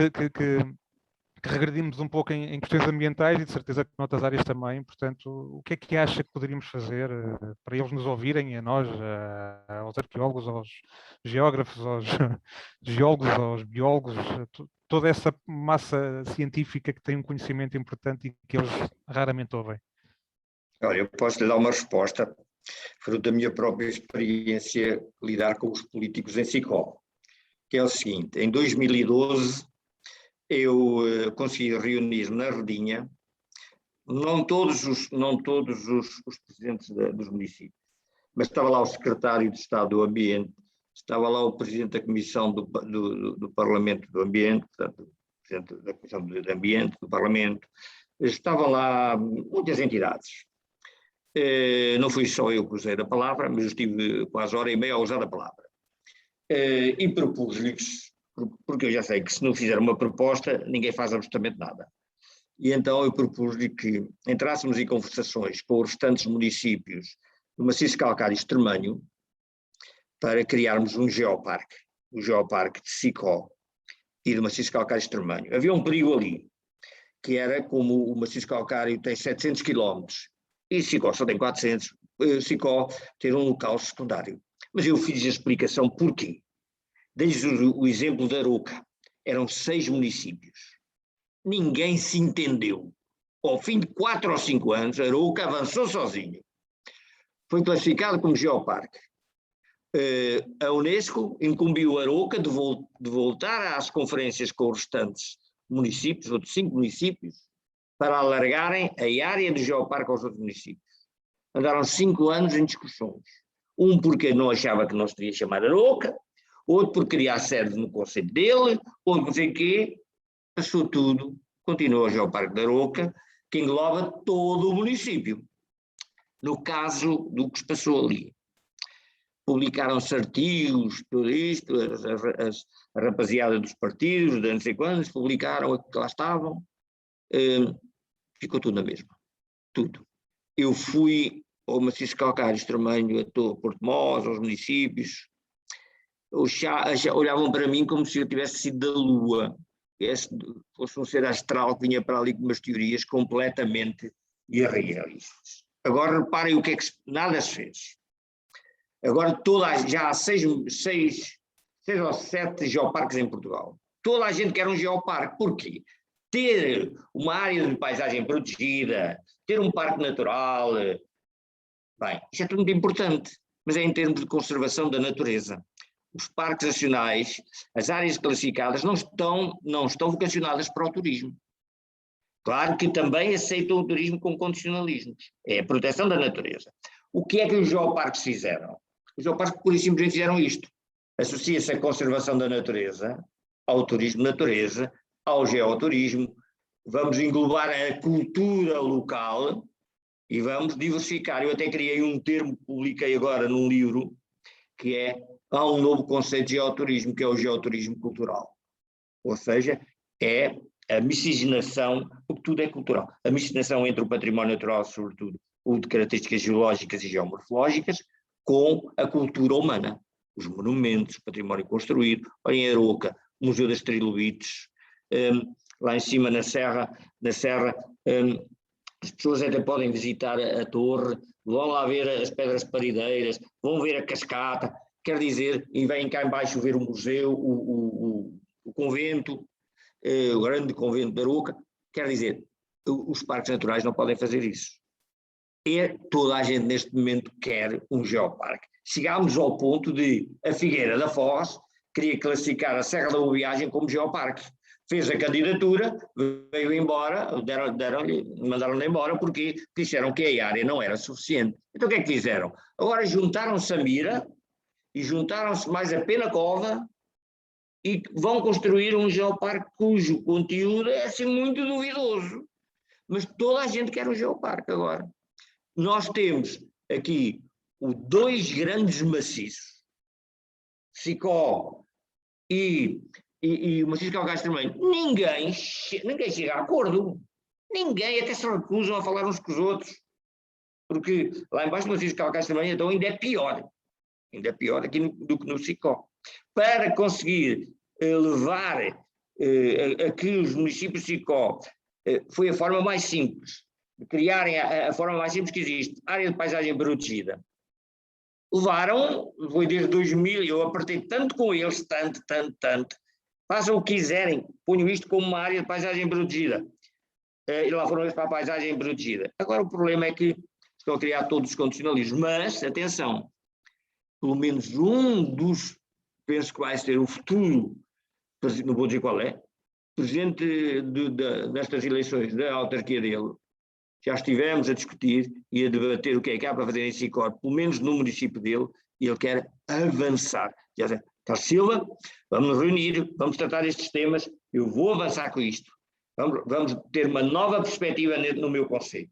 regredimos um pouco em questões ambientais e de certeza que noutras áreas também. Portanto, o que é que acha que poderíamos fazer para eles nos ouvirem, a nós, aos arqueólogos, aos geógrafos, aos geólogos, aos biólogos, toda essa massa científica que tem um conhecimento importante e que eles raramente ouvem? Olha, eu posso lhe dar uma resposta, fruto da minha própria experiência lidar com os políticos em Sicó, que é o seguinte: em 2012 eu consegui reunir na Redinha não todos os presidentes dos municípios, mas estava lá o secretário de Estado do Ambiente, estava lá o presidente da Comissão do Parlamento do Ambiente, portanto, presidente da Comissão de Ambiente do Parlamento, estavam lá muitas entidades. Não fui só eu que usei a palavra, mas eu estive quase hora e meia a usar a palavra. E propus-lhes, porque eu já sei que se não fizer uma proposta, ninguém faz absolutamente nada. E então eu propus-lhe que entrássemos em conversações com os restantes municípios do maciço calcário extremanho para criarmos um geoparque, o geoparque de Sicó e do maciço calcário extremanho. Havia um perigo ali, que era como o maciço calcário tem 700 km e Sicó só tem 400, Sicó ter um local secundário. Mas eu fiz a explicação porquê. Dei-lhes o exemplo da Arouca. Eram 6 municípios. Ninguém se entendeu. Ao fim de 4 ou 5 anos, a Arouca avançou sozinho. Foi classificado como geoparque. A Unesco incumbiu a Arouca de voltar às conferências com os restantes municípios, outros 5 municípios, para alargarem a área do geoparque aos outros municípios. Andaram 5 anos em discussões. Um porque não achava que não se devia chamar Arouca, outro porque queria a sede no conceito dele, outro não sei o quê. Passou tudo, continua o Geoparque da Arouca, que engloba todo o município. No caso do que se passou ali. Publicaram-se artigos, tudo isto, a rapaziada dos partidos, de não sei quantos, publicaram que lá estavam, ficou tudo na mesma, tudo. Eu fui ao maciço calcário extremanho, a Porto Mós, aos municípios, olhavam para mim como se eu tivesse sido da Lua, fosse um ser astral que vinha para ali com umas teorias completamente irrealistas. Agora reparem o que é que nada se fez. Agora já há 6 ou 7 geoparques em Portugal. Toda a gente quer um geoparque. Porquê? Ter uma área de paisagem protegida, ter um parque natural, bem, isso é tudo muito importante, mas é em termos de conservação da natureza. Os parques nacionais, as áreas classificadas não estão vocacionadas para o turismo. Claro que também aceitam o turismo com condicionalismos. É a proteção da natureza. O que é que os geoparques fizeram? Os geoparques, por isso, simplesmente fizeram isto. Associa-se a conservação da natureza ao turismo de natureza, ao geoturismo. Vamos englobar a cultura local e vamos diversificar. Eu até criei um termo que publiquei agora num livro, que há um novo conceito de geoturismo, que é o geoturismo cultural. Ou seja, é a miscigenação, porque tudo é cultural, a miscigenação entre o património natural, sobretudo o de características geológicas e geomorfológicas, com a cultura humana, os monumentos, o património construído. Olhem em Arouca, o Museu das Trilobites, lá em cima na serra, as pessoas até podem visitar a torre, vão lá ver as pedras parideiras, vão ver a cascata, quer dizer, e vêm cá embaixo ver o museu, o convento, o grande convento de Arouca, quer dizer, os parques naturais não podem fazer isso. Toda a gente neste momento quer um geoparque. Chegámos ao ponto de a Figueira da Foz queria classificar a Serra da Boa Viagem como geoparque. Fez a candidatura, veio embora, mandaram-lhe embora porque disseram que a área não era suficiente. Então o que é que fizeram? Agora juntaram-se a Mira e juntaram-se mais a Penacova e vão construir um geoparque cujo conteúdo é assim muito duvidoso. Mas toda a gente quer um geoparque agora. Nós temos aqui 2 grandes maciços, Sicó e o maciço calcário extremanho. Ninguém chega a acordo. Ninguém, até se recusam a falar uns com os outros. Porque lá embaixo do maciço calcário extremanho então ainda é pior. Ainda é pior aqui do que no Sicó. Para conseguir levar a que os municípios de Sicó foi a forma mais simples, de criarem a forma mais simples que existe, área de paisagem protegida. Levaram, foi desde 2000, eu apertei tanto com eles, tanto, façam o que quiserem, ponham isto como uma área de paisagem protegida. E lá foram eles para a paisagem protegida. Agora o problema é que estão a criar todos os condicionalismos, mas, atenção, pelo menos um dos, penso que vai ser o futuro, não vou dizer qual é, presidente destas eleições da autarquia dele, já estivemos a discutir e a debater o que é que há para fazer em Sicó, pelo menos no município dele, e ele quer avançar. Carlos Silva, vamos nos reunir, vamos tratar estes temas, eu vou avançar com isto. Vamos ter uma nova perspectiva no meu conselho.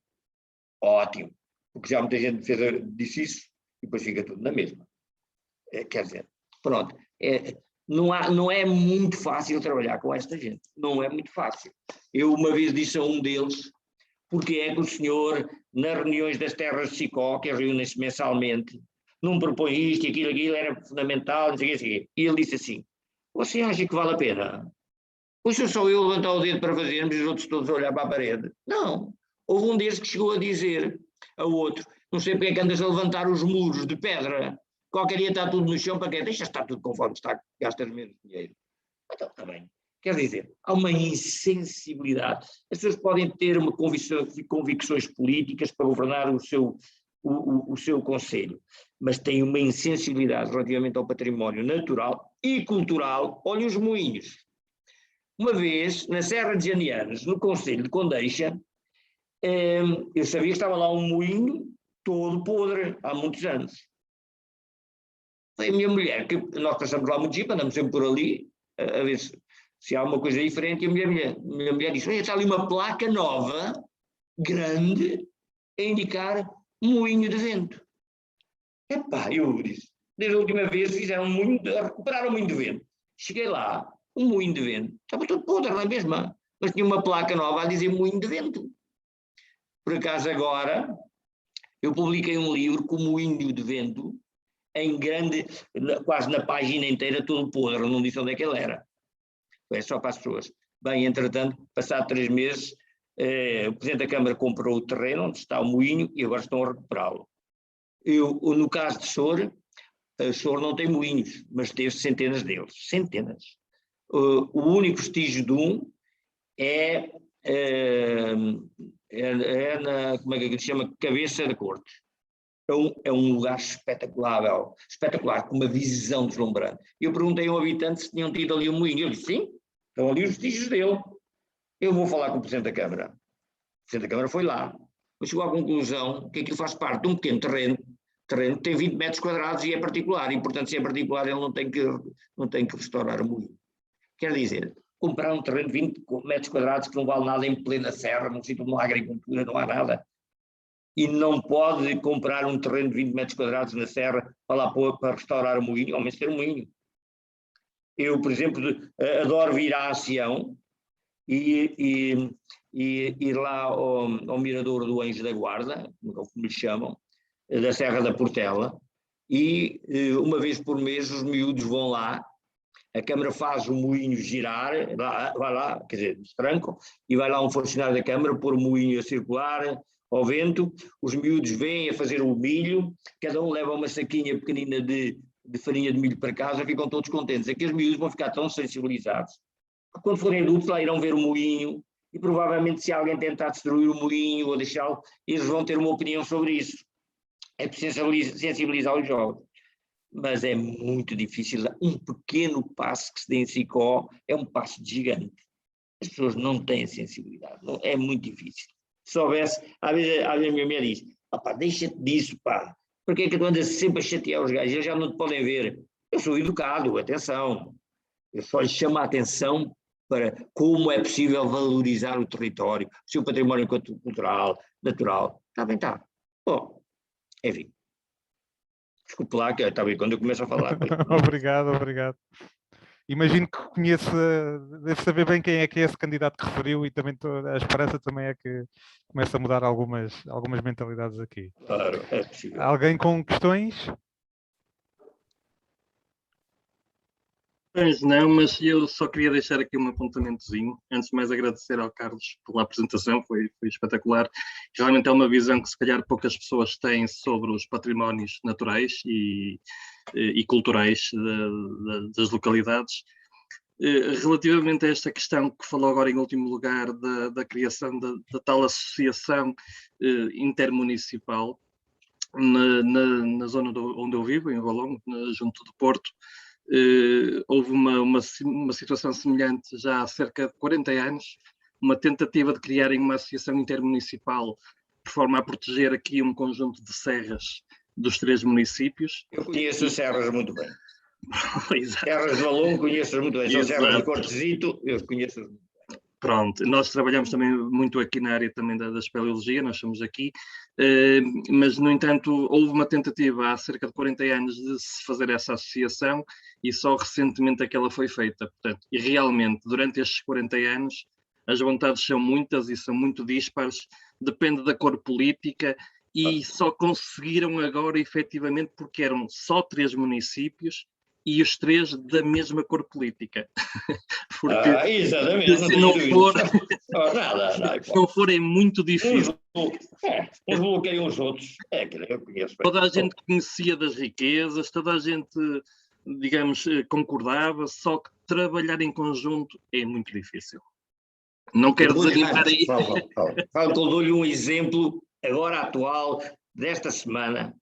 Ótimo, porque já muita gente disse isso e depois fica tudo na mesma. Quer dizer, pronto, não é muito fácil trabalhar com esta gente, não é muito fácil. Eu uma vez disse a um deles, porque é que o senhor, nas reuniões das terras de Sicó, que reúnem-se mensalmente, não propõe isto e aquilo era fundamental, não sei o quê. E ele disse assim, você acha que vale a pena? Ou se só eu levantar o dedo para fazermos e os outros todos a olhar para a parede? Não. Houve um deles que chegou a dizer ao outro, não sei porque é que andas a levantar os muros de pedra, qualquer dia está tudo no chão, para quê? Deixa estar tudo conforme está, gastas menos dinheiro. Então está bem. Quer dizer, há uma insensibilidade. As pessoas podem ter convicções políticas para governar o seu conselho, mas têm uma insensibilidade relativamente ao património natural e cultural. Olha os moinhos. Uma vez, na Serra de Janianas, no concelho de Condeixa, eu sabia que estava lá um moinho todo podre, há muitos anos. Foi a minha mulher, que nós passamos lá muito jeep, andamos sempre por ali, a ver se há uma coisa diferente, e a minha mulher disse, está ali uma placa nova, grande, a indicar moinho de vento. Epá, eu disse, desde a última vez fizeram recuperaram um moinho de vento. Cheguei lá, um moinho de vento, estava todo podre, não é mesmo? Mas tinha uma placa nova a dizer moinho de vento. Por acaso agora, eu publiquei um livro com moinho de vento, em grande, quase na página inteira, todo podre, não disse onde é que ele era. É só para as pessoas. Bem, entretanto, passado 3 meses, o Presidente da Câmara comprou o terreno onde está o moinho e agora estão a recuperá-lo. No caso de Sor não tem moinhos, mas teve centenas deles, centenas. O único vestígio de um como é que se chama? Cabeça da Corte. É um lugar espetacular, com uma visão deslumbrante. Eu perguntei a um habitante se tinham tido ali um moinho. Ele disse, sim, estão ali os vestígios dele. Eu vou falar com o Presidente da Câmara. O Presidente da Câmara foi lá, mas chegou à conclusão que aquilo faz parte de um pequeno terreno que tem 20 metros quadrados e é particular, e portanto se é particular ele não tem que restaurar o moinho. Quer dizer, comprar um terreno de 20 metros quadrados que não vale nada em plena serra, num sítio de uma agricultura, não há nada, e não pode comprar um terreno de 20 metros quadrados na serra para restaurar o moinho, ao menos ter um moinho. Eu, por exemplo, adoro vir à Acião e ir lá ao Mirador do Anjo da Guarda, como lhe chamam, da Serra da Portela, e uma vez por mês os miúdos vão lá, a Câmara faz o moinho girar, vai lá, quer dizer, destrancam, e vai lá um funcionário da Câmara pôr o moinho a circular ao vento, os miúdos vêm a fazer o milho, cada um leva uma saquinha pequenina de farinha de milho para casa, ficam todos contentes. Aqueles miúdos vão ficar tão sensibilizados, que quando forem adultos lá irão ver o moinho, e provavelmente se alguém tentar destruir o moinho ou deixá-lo, eles vão ter uma opinião sobre isso. É preciso sensibilizar os jovens. Mas é muito difícil. Um pequeno passo que se dê em Sicó é um passo gigante. As pessoas não têm sensibilidade. É muito difícil. Se soubesse, às vezes a minha mulher diz, deixa-te disso, pá. Porque é que tu andas sempre a chatear os gajos? Eles já não te podem ver. Eu sou educado, atenção. Eu só lhes chamo a atenção para como é possível valorizar o território, o seu património cultural, natural. Está bem, está. Bom, enfim. Desculpe lá, que está bem quando eu começo a falar. Obrigado. Imagino que deve saber bem quem é que é esse candidato que referiu e também a esperança também é que começa a mudar algumas mentalidades aqui. Claro, é possível. Alguém com questões? Pois não, mas eu só queria deixar aqui um apontamentozinho. Antes de mais agradecer ao Carlos pela apresentação, foi espetacular. Realmente é uma visão que se calhar poucas pessoas têm sobre os patrimónios naturais e culturais das localidades. Relativamente a esta questão que falou agora em último lugar da criação da tal associação intermunicipal na zona onde eu vivo, em Valongo, junto do Porto, houve uma situação semelhante já há cerca de 40 anos, uma tentativa de criarem uma associação intermunicipal de forma a proteger aqui um conjunto de serras dos 3 municípios. Eu conheço as serras muito bem. Exato. Serras de Valongo, conheço muito bem. São Serras de Exato. Cortesito, eu conheço. Pronto, nós trabalhamos também muito aqui na área também da espeleologia, nós estamos aqui, mas no entanto houve uma tentativa há cerca de 40 anos de se fazer essa associação e só recentemente é que ela foi feita, portanto, e realmente durante estes 40 anos as vontades são muitas e são muito dispares, depende da cor política e só conseguiram agora efetivamente porque eram só 3 municípios e os 3 da mesma cor política. Porque Exatamente, não se tenho não dúvida. for, Nada, se não for é muito difícil. uns bloqueiam os outros. É que eu conheço. Toda a gente conhecia das riquezas, toda a gente, digamos, concordava, só que trabalhar em conjunto é muito difícil. Não quero desanimar aí. Falo que eu dou-lhe um exemplo agora atual desta semana.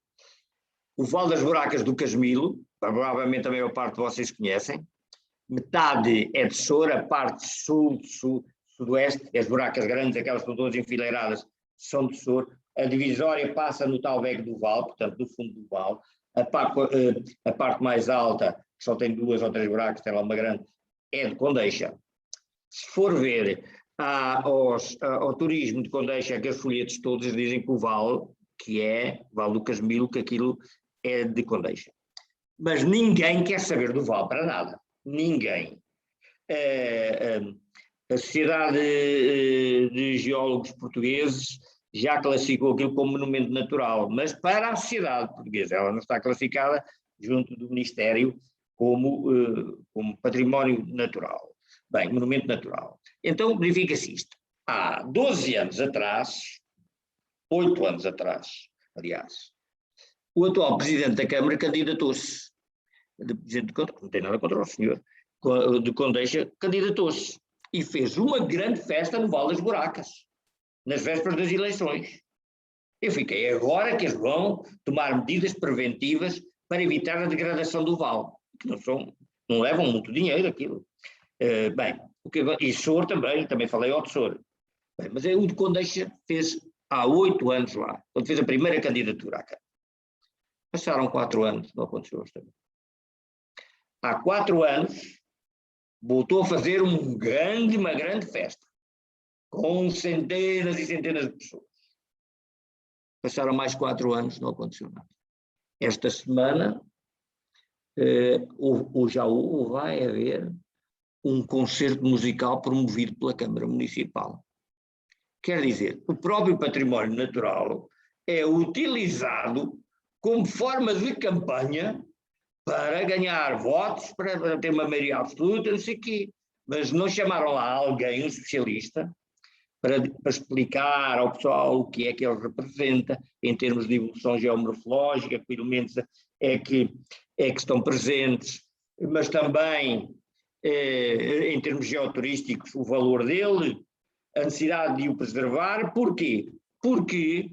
O Val das Buracas do Casmilo, provavelmente a maior parte de vocês conhecem. Metade é de Soura, a parte sul, sudoeste, as buracas grandes, aquelas todas enfileiradas, são de Soura. A divisória passa no tal Vego do Val, portanto, no fundo do Val. A parte mais alta, que só tem 2 ou 3 buracos, tem lá uma grande, é de Condeixa. Se for ver ao turismo de Condeixa, aqueles folhetos todos dizem que o Val, que é Val do Casmilo, que aquilo é de Condeixa. Mas ninguém quer saber do Val para nada. Ninguém. A Sociedade de Geólogos Portugueses já classificou aquilo como monumento natural, mas para a sociedade portuguesa, ela não está classificada junto do Ministério como património natural. Bem, monumento natural. Então, verifica-se isto. Há 12 anos atrás, 8 anos atrás, aliás, o atual Presidente da Câmara candidatou-se. Não tem nada contra o senhor, de Condeixa, candidatou-se e fez uma grande festa no Val das Buracas, nas vésperas das eleições. Eu fiquei, agora que eles vão tomar medidas preventivas para evitar a degradação do Val, que não levam muito dinheiro aquilo. E Soura também falei ao de Soura. Mas o de Condeixa fez há 8 anos lá, quando fez a primeira candidatura à Câmara. Passaram 4 anos, não aconteceu também. Há 4 anos, voltou a fazer uma grande festa, com centenas e centenas de pessoas. Passaram mais 4 anos, não aconteceu nada. Esta semana, vai haver um concerto musical promovido pela Câmara Municipal. Quer dizer, o próprio património natural é utilizado como forma de campanha para ganhar votos, para ter uma maioria absoluta, não sei o quê. Mas não chamaram lá alguém, um especialista, para explicar ao pessoal o que é que ele representa, em termos de evolução geomorfológica, que elementos é que estão presentes, mas também, em termos geoturísticos, o valor dele, a necessidade de o preservar. Porquê? Porque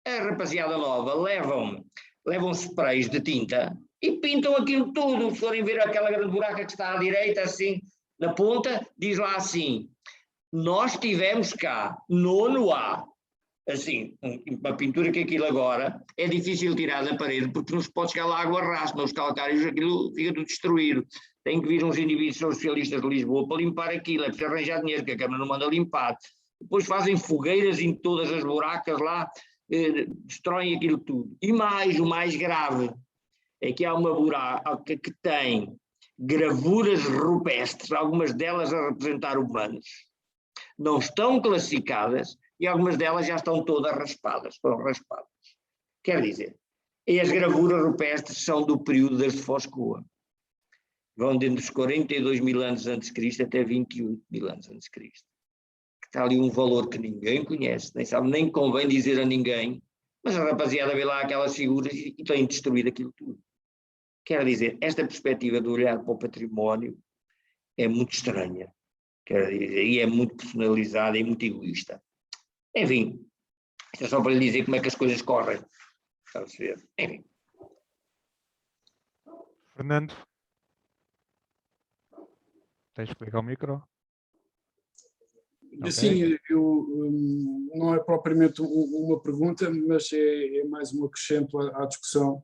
a rapaziada nova levam sprays de tinta e pintam aquilo tudo. Se forem ver aquela grande buraca que está à direita, assim, na ponta, diz lá assim: nós tivemos cá, 9A, assim, uma pintura que aquilo agora é difícil tirar da parede, porque não se pode chegar lá água rasta, os calcários, aquilo fica tudo destruído. Tem que vir uns indivíduos socialistas de Lisboa para limpar aquilo, é preciso arranjar dinheiro, que a Câmara não manda limpar. Depois fazem fogueiras em todas as buracas lá, destroem aquilo tudo. E o mais grave, é que há uma buraca que tem gravuras rupestres, algumas delas a representar humanos, não estão classificadas e algumas delas já estão todas raspadas, foram raspadas. Quer dizer, e as gravuras rupestres são do período das de Foscoa. Vão dentro dos 42 mil anos antes de Cristo até 28 mil anos antes de Cristo. Está ali um valor que ninguém conhece, nem sabe, nem convém dizer a ninguém, mas a rapaziada vê lá aquelas figuras e tem destruído aquilo tudo. Quer dizer, esta perspectiva de olhar para o património é muito estranha, quer dizer, e é muito personalizada e muito egoísta. Enfim, isto é só para lhe dizer como é que as coisas correm. Enfim. Fernando? Tens que ligar o micro. Assim, não é propriamente uma pergunta, mas é mais um acrescento à discussão.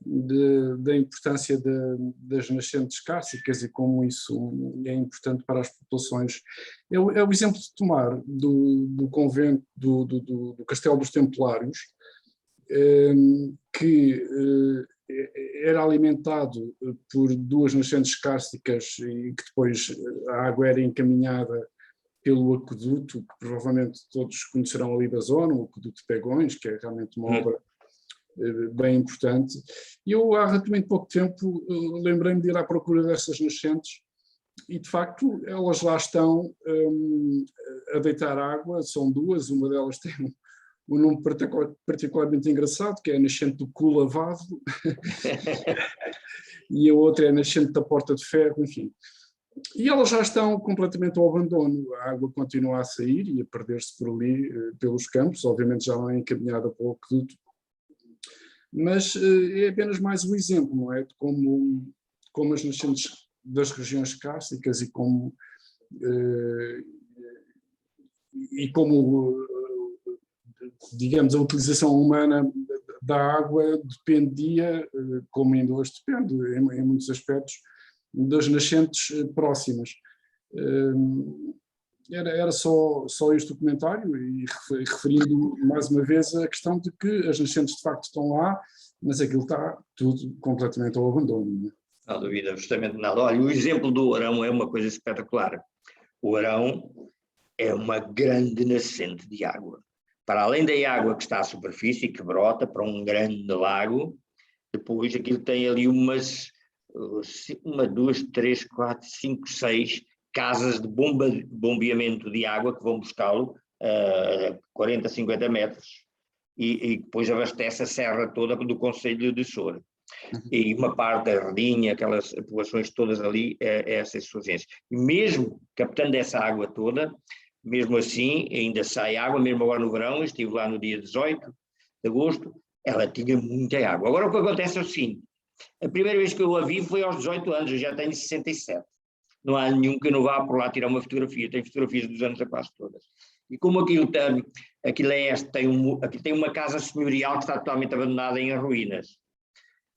da importância das nascentes cársicas e como isso é importante para as populações. É o exemplo de tomar do convento do Castelo dos Templários, que era alimentado por duas nascentes cársticas e que depois a água era encaminhada pelo aqueduto, que provavelmente todos conhecerão ali da zona, o aqueduto de Pegões, que é realmente uma obra bem importante. E eu há relativamente pouco tempo lembrei-me de ir à procura dessas nascentes e de facto elas lá estão a deitar água, são duas, uma delas tem um nome particularmente engraçado, que é a nascente do Cu Lavado, e a outra é a nascente da Porta de Ferro, enfim. E elas já estão completamente ao abandono, a água continua a sair e a perder-se por ali, pelos campos, obviamente já não é encaminhada para o aqueduto, mas é apenas mais um exemplo, não é? De como as nascentes das regiões cársticas e como digamos, a utilização humana da água dependia, como ainda hoje depende, em muitos aspectos, das nascentes próximas. Era só este o comentário e referindo mais uma vez a questão de que as nascentes de facto estão lá, mas aquilo está tudo completamente ao abandono. Não é? Não há dúvida absolutamente nada. Olha, o exemplo do Arão é uma coisa espetacular. O Arão é uma grande nascente de água. Para além da água que está à superfície, que brota para um grande lago, depois aquilo tem ali uma, 2, 3, 4, 5, 6 casas de bombeamento de água que vão buscá-lo a 40, 50 metros e depois abastece a serra toda do concelho de Soura. E uma parte da Redinha, aquelas populações todas ali, é essa insuficiência. E mesmo captando essa água toda, mesmo assim, ainda sai água, mesmo agora no verão, estive lá no dia 18 de agosto, ela tinha muita água. Agora o que acontece é o seguinte, a primeira vez que eu a vi foi aos 18 anos, eu já tenho 67. Não há nenhum que eu não vá por lá tirar uma fotografia, tenho fotografias dos anos a quase todas. E como aquilo tem uma casa senhorial que está totalmente abandonada em ruínas,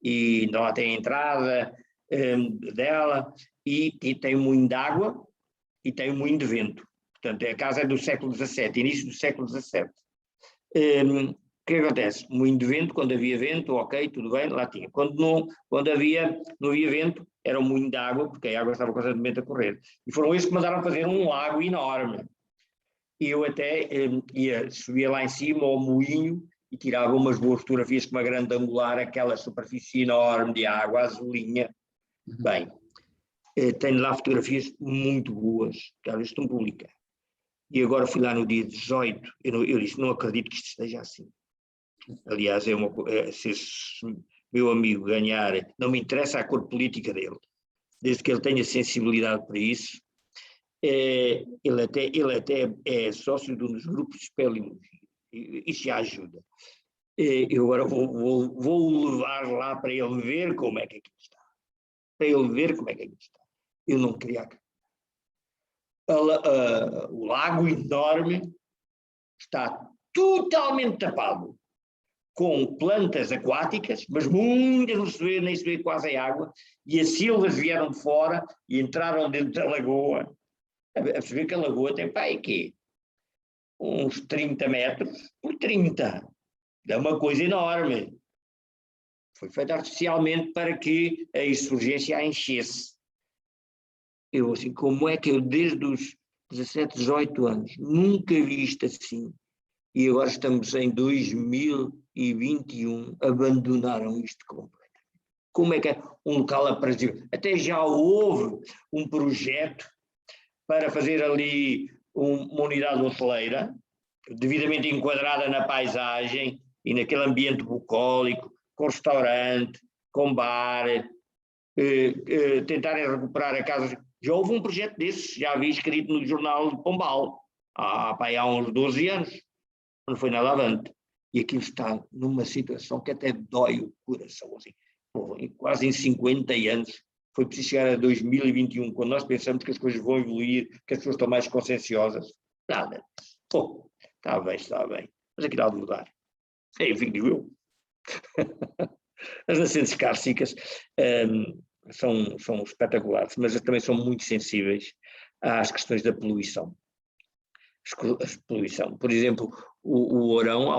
e lá tem a entrada dela, e tem um moinho de água e tem um moinho de vento. Portanto, a casa é do século XVII, início do século XVII. O que acontece? Moinho de vento, quando havia vento, ok, tudo bem, lá tinha. Quando não havia vento, era um moinho de água, porque a água estava constantemente a correr. E foram eles que mandaram fazer um lago enorme. E eu até subia lá em cima ao moinho e tirava umas boas fotografias com uma grande angular, aquela superfície enorme de água azulinha. Bem, tenho lá fotografias muito boas, que elas estão publicadas. E agora fui lá no dia 18, eu disse, não acredito que isto esteja assim. Aliás, se esse meu amigo ganhar, não me interessa a cor política dele, desde que ele tenha sensibilidade para isso. Ele até é sócio de um dos grupos de espeleologia, isso já ajuda. Eu agora vou levar lá para ele ver como é que aquilo está. Para ele ver como é que aquilo está. Eu não queria acreditar. O lago enorme está totalmente tapado com plantas aquáticas, mas muitas nem se vê quase a água, e as silvas vieram de fora e entraram dentro da lagoa. A perceber que a lagoa tem para aí quê? Uns 30 metros por 30. É uma coisa enorme. Foi feita artificialmente para que a insurgência a enchesse. Eu assim, como é que eu desde os 17, 18 anos nunca vi isto assim? E agora estamos em 2021, abandonaram isto completamente. Como é que é um local aprazível? Até já houve um projeto para fazer ali uma unidade hoteleira, devidamente enquadrada na paisagem e naquele ambiente bucólico, com restaurante, com bar, tentarem recuperar a casa. Já houve um projeto desses, já vi escrito no jornal de Pombal, há uns 12 anos, não foi nada avante. E aquilo está numa situação que até dói o coração. Assim. Quase em 50 anos, foi preciso chegar a 2021, quando nós pensamos que as coisas vão evoluir, que as pessoas estão mais conscienciosas. Nada. Está bem. Mas aquilo há de mudar. Enfim, digo eu. As nascentes kársticas são espetaculares, mas também são muito sensíveis às questões da poluição. Poluição. Por exemplo, o Ourão, há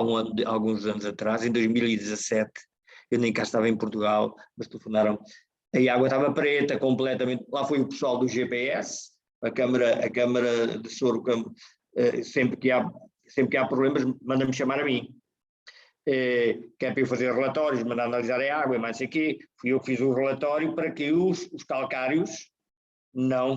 alguns anos atrás, em 2017, eu nem cá estava em Portugal, mas telefonaram, a água estava preta completamente, lá foi o pessoal do GPS, a Câmara de Soro, sempre que há problemas, manda-me chamar a mim. Que é para eu fazer relatórios, mandar analisar a água e mais aqui, fui eu que fiz o relatório para que os calcários não,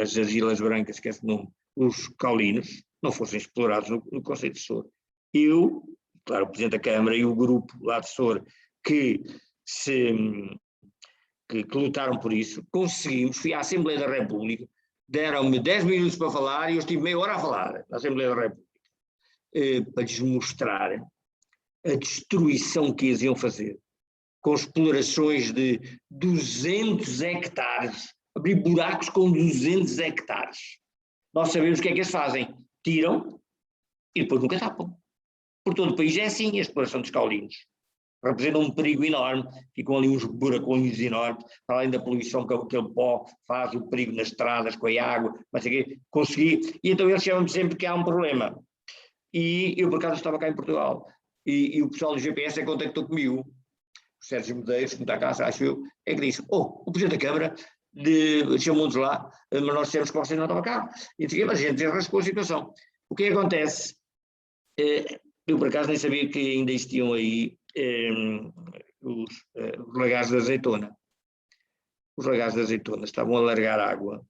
as argilas brancas, esquece o nome, os caulinos, não fossem explorados no Conceito de Soro. Eu, claro, o Presidente da Câmara e o grupo lá de Soro que lutaram por isso, conseguimos, fui à Assembleia da República, deram-me 10 minutos para falar e eu estive meia hora a falar na Assembleia da República, para lhes mostrar a destruição que eles iam fazer, com explorações de 200 hectares, abrir buracos com 200 hectares. Nós sabemos o que é que eles fazem, tiram e depois nunca tapam. Por todo o país é assim a exploração dos caulinos. Representam um perigo enorme, ficam ali uns buracões enormes, para além da poluição que aquele pó faz, o perigo nas estradas, com a água, mas consegui, e então eles chamam-me sempre que há um problema. E eu, por acaso, estava cá em Portugal, e o pessoal do GPS contactou comigo, o Sérgio Medeiros, que está cá, acho eu, é que disse, o Presidente da Câmara chamou-nos lá, mas nós dissemos que vocês não estavam cá, e disse, mas a gente rascou a situação. O que acontece? Eu, por acaso, nem sabia que ainda existiam aí os lagares de azeitona. Os lagares de azeitona estavam a largar água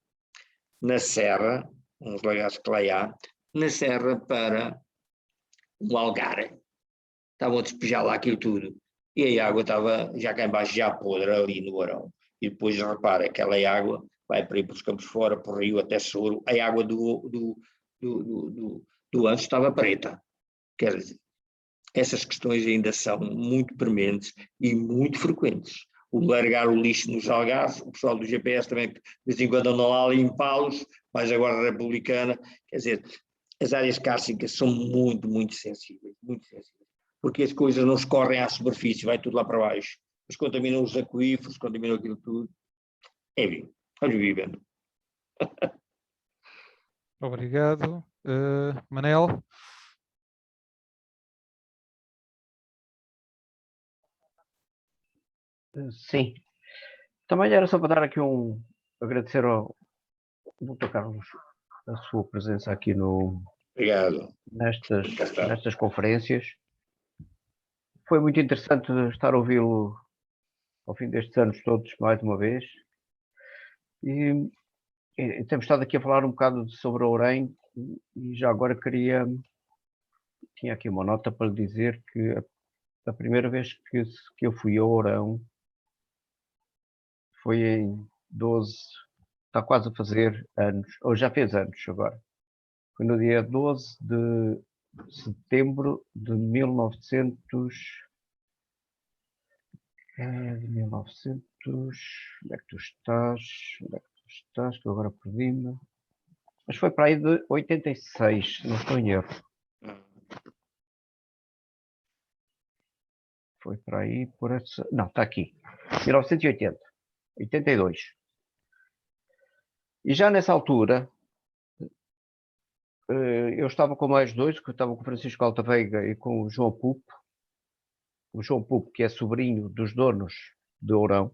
na serra, uns lagares que lá há, na serra para um algar. Estavam a despejar lá aquilo tudo. E a água estava já cá embaixo, já podre ali no Ourão. E depois, repara, aquela água vai para ir para os campos fora, para o rio até Soro. A água do Anjo estava preta. Quer dizer, essas questões ainda são muito prementes e muito frequentes. O largar o lixo nos algarves, o pessoal do GPS também, de vez em quando andam lá a limpá-los, mais a Guarda Republicana, quer dizer, as áreas kársticas são muito, muito sensíveis, porque as coisas não escorrem à superfície, vai tudo lá para baixo, mas contaminam os aquíferos, contaminam aquilo tudo. Enfim, vamos vivendo. Obrigado. Manel? Sim. Também era só para dar aqui agradecer ao Dr. Carlos a sua presença aqui Obrigado. nestas conferências. Foi muito interessante estar a ouvi-lo ao fim destes anos todos, mais uma vez. E temos estado aqui a falar um bocado sobre Ourém e já agora tinha aqui uma nota para lhe dizer que a primeira vez que eu fui a Ourão foi em 12, está quase a fazer anos, ou já fez anos agora. Foi no dia 12 de setembro de 1900. Onde é que tu estás? Que eu agora perdi-me. Mas foi para aí de 86, não estou em erro. Foi para aí por essa. Não, está aqui. 1980. 82. E já nessa altura, eu estava com mais dois, que eu estava com o Francisco Altaveiga e com o João Pupo. O João Pupo, que é sobrinho dos donos de Ourão.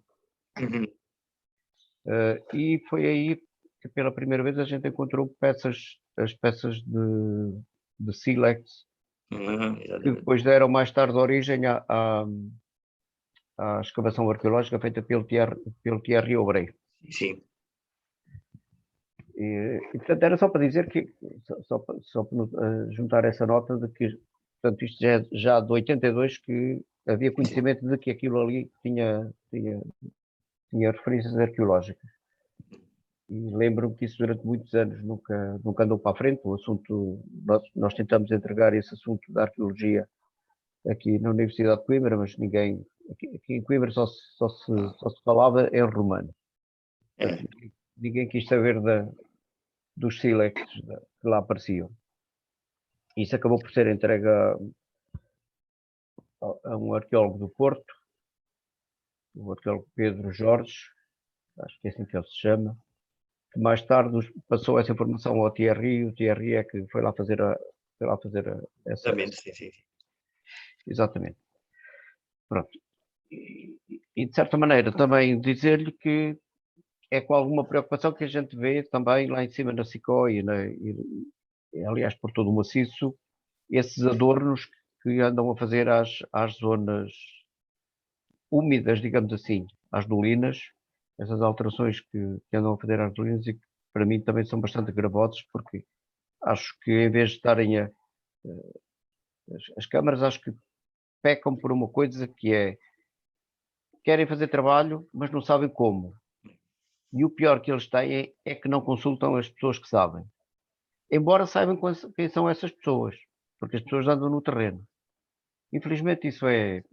E foi aí que pela primeira vez a gente encontrou as peças de sílex, que depois deram mais tarde origem à escavação arqueológica feita pelo Thierry Aubry. Sim. E portanto era só para dizer que, só para juntar essa nota de que, portanto, isto já de 82 que havia conhecimento de que aquilo ali tinha referências arqueológicas. E lembro-me que isso durante muitos anos nunca andou para a frente. O assunto, nós tentamos entregar esse assunto da arqueologia aqui na Universidade de Coimbra, mas ninguém, aqui em Coimbra só se falava em romano. Ninguém quis saber dos sílex que lá apareciam. Isso acabou por ser entregue a um arqueólogo do Porto, o arqueólogo Pedro Jorge, acho que é assim que ele se chama, que mais tarde passou essa informação ao Thierry, e o Thierry é que foi lá fazer essa... Exatamente, sim. Exatamente. Pronto. E de certa maneira também dizer-lhe que é com alguma preocupação que a gente vê também lá em cima na Sicó e aliás por todo o maciço, esses adornos que andam a fazer às zonas úmidas, digamos assim, às dolinas, essas alterações que andam a fazer às dolinas e que para mim também são bastante gravosos, porque acho que em vez de estarem as câmaras, acho que pecam por uma coisa que é, querem fazer trabalho, mas não sabem como. E o pior que eles têm é que não consultam as pessoas que sabem. Embora saibam quem são essas pessoas, porque as pessoas andam no terreno. Infelizmente isso é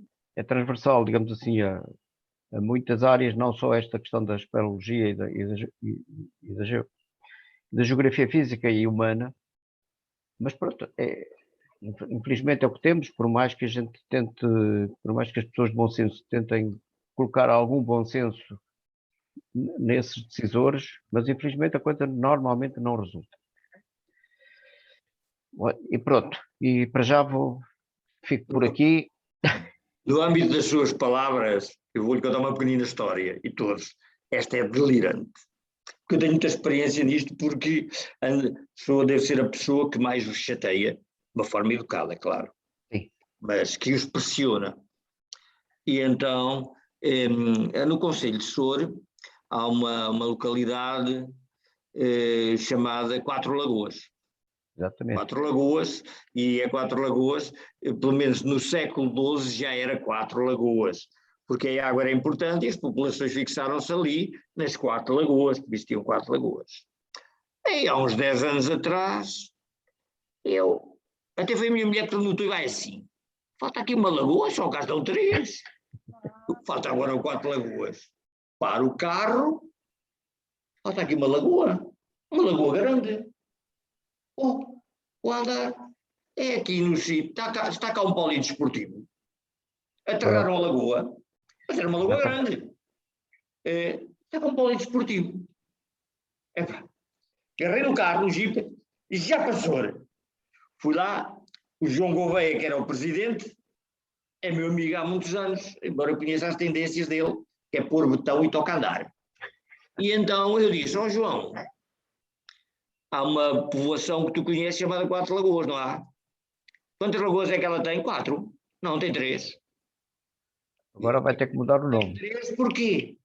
transversal, digamos assim, a muitas áreas, não só esta questão da espeleologia e da geografia física e humana, mas pronto, infelizmente é o que temos, por mais que a gente tente, por mais que as pessoas de bom senso tentem colocar algum bom senso nesses decisores, mas infelizmente a coisa normalmente não resulta. E pronto, e para já fico por aqui. No âmbito das suas palavras, eu vou-lhe contar uma pequenina história, e todos, esta é delirante. Porque eu tenho muita experiência nisto, porque a pessoa deve ser a pessoa que mais os chateia, de uma forma educada, claro, Sim. mas que os pressiona. E então, no Conselho de Sor, há uma localidade chamada Quatro Lagoas. Exatamente. Quatro Lagoas, e a Quatro Lagoas, pelo menos no século XII, já era Quatro Lagoas, porque a água era importante e as populações fixaram-se ali nas Quatro Lagoas, que existiam Quatro Lagoas. E há uns 10 anos atrás, até foi a minha mulher que perguntou, e vai assim, falta aqui uma lagoa, só cá estão 3. Falta agora 4 lagoas. Para o carro, falta aqui uma lagoa grande. Vou andar. É aqui no sítio, está cá um polidesportivo. Aterraram a lagoa, mas era uma lagoa grande. Está cá um polidesportivo. Agarrei no carro, no jipe, e já passou. Fui lá, o João Gouveia, que era o presidente, é meu amigo há muitos anos, embora eu conheça as tendências dele, que é pôr botão e toca andar. E então eu disse, João, há uma povoação que tu conheces chamada Quatro Lagoas, não há? Quantas lagoas é que ela tem? 4? Não, tem 3. Agora vai ter que mudar o nome. 3 porquê?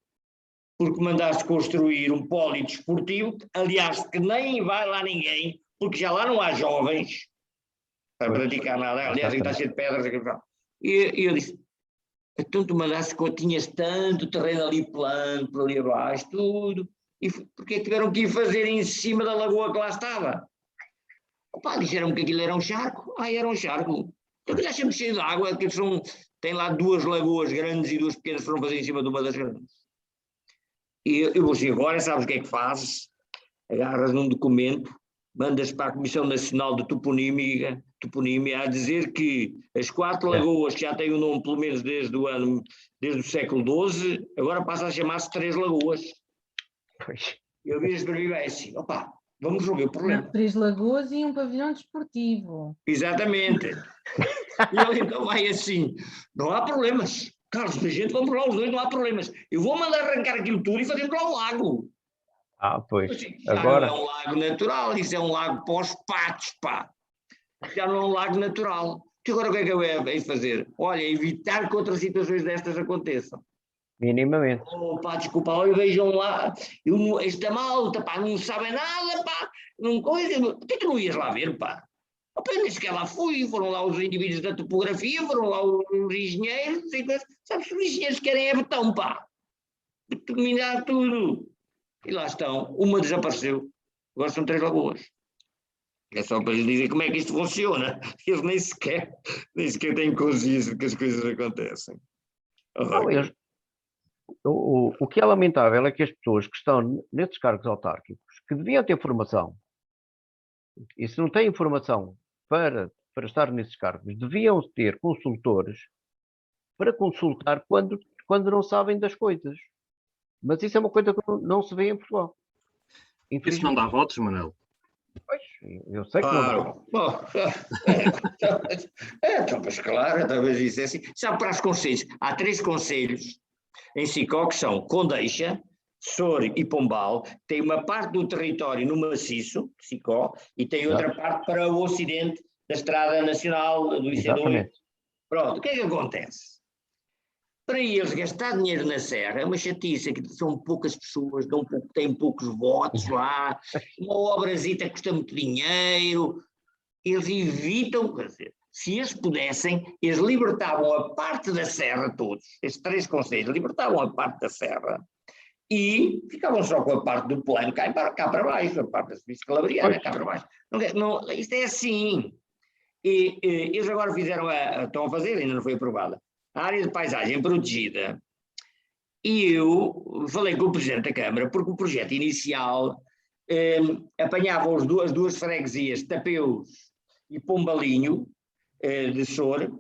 Porque mandaste construir um polidesportivo, aliás, que nem vai lá ninguém, porque já lá não há jovens para praticar nada. Aliás, está cheio de pedras. E eu disse, então tu mandaste que tinhas tanto terreno ali plano, por ali abaixo, tudo, e porque é que tiveram que ir fazer em cima da lagoa que lá estava? Opa, disseram que aquilo era um charco. Era um charco. Então já sempre cheio de água, que tem lá 2 lagoas grandes e 2 pequenas foram fazer em cima de uma das grandes. E eu vou assim, agora sabes o que é que fazes? Agarras num documento, mandas para a Comissão Nacional de Toponímia a dizer que as 4 lagoas, que já têm o nome pelo menos desde o século XII, agora passam a chamar-se 3 lagoas. Pois. Eu vi para mim assim, vamos resolver o problema. Não, 3 lagoas e um pavilhão desportivo. Exatamente. E ele então vai assim, não há problemas. Carlos, a gente vamos lá os dois, não há problemas. Eu vou mandar arrancar aquilo tudo e fazer lá um lago. Pois. Assim, agora não é um lago natural, isso é um lago para os patos, pá. Já não é um lago natural. E agora o que é que eu hei de fazer? Olha, evitar que outras situações destas aconteçam. Minimamente. Desculpa, vejam lá, esta malta, pá, não sabe nada, pá, não coisa, por que tu não ias lá ver, pá? Nem sequer lá fui, foram lá os indivíduos da topografia, foram lá os engenheiros, sabes que os engenheiros querem é betão, pá, determinar tudo. E lá estão, uma desapareceu, agora são 3 lagoas. É só para lhes dizer como é que isto funciona. Eles nem sequer têm consciência de que as coisas acontecem. O que é lamentável é que as pessoas que estão nesses cargos autárquicos, que deviam ter formação, e se não têm formação para estar nesses cargos, deviam ter consultores para consultar quando não sabem das coisas. Mas isso é uma coisa que não se vê em Portugal. Isso não dá votos, Manel? Pois, eu sei que Claro. Bom, mas claro, talvez isso é assim. Sabe, para os conselhos, há 3 conselhos em Sicó que são Condeixa, Sor e Pombal. Tem uma parte do território no maciço, Sicó, e tem outra parte para o ocidente da Estrada Nacional do IC2. Exatamente. Pronto, o que é que acontece? Para eles gastar dinheiro na serra é uma chatice, que são poucas pessoas, têm poucos votos lá, uma obrazita custa muito dinheiro, eles evitam, quer dizer, se eles pudessem, eles libertavam a parte da serra todos, estes 3 conselhos, libertavam a parte da serra e ficavam só com a parte do plano cá para baixo, a parte da Suíça Calabriana, cá para baixo. Não, isto é assim. E eles agora estão a fazer, ainda não foi aprovada, a área de paisagem protegida, e eu falei com o Presidente da Câmara, porque o projeto inicial apanhava as duas freguesias, Tapeus e Pombalinho, de Sor,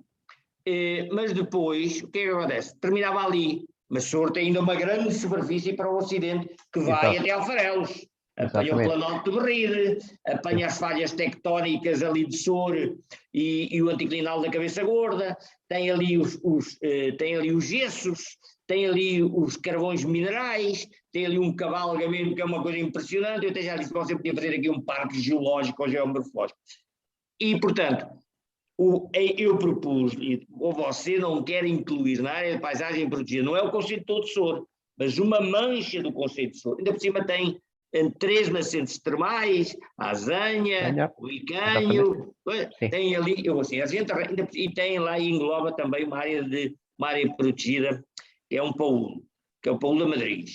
mas depois, o que é que acontece? Terminava ali, mas Sor tem ainda uma grande superfície para o ocidente, que vai até Alfarelos. Apanha o Planalto de Berride, apanha as falhas tectónicas ali de Sor e o anticlinal da Cabeça Gorda, tem ali os gessos, tem ali os carvões minerais, tem ali um cavalgamento que é uma coisa impressionante. Eu até já disse que você podia fazer aqui um parque geológico ou geomorfológico. E, portanto, eu propus, ou você não quer incluir na área de paisagem protegida, não é o conceito todo de Sor, mas uma mancha do conceito de Sor. Ainda por cima tem 3 nascentes termais, a Azanha, o Icanho, tem ali, e tem lá e engloba também uma área protegida, que é um Paulo, que é o Paulo da Madrid.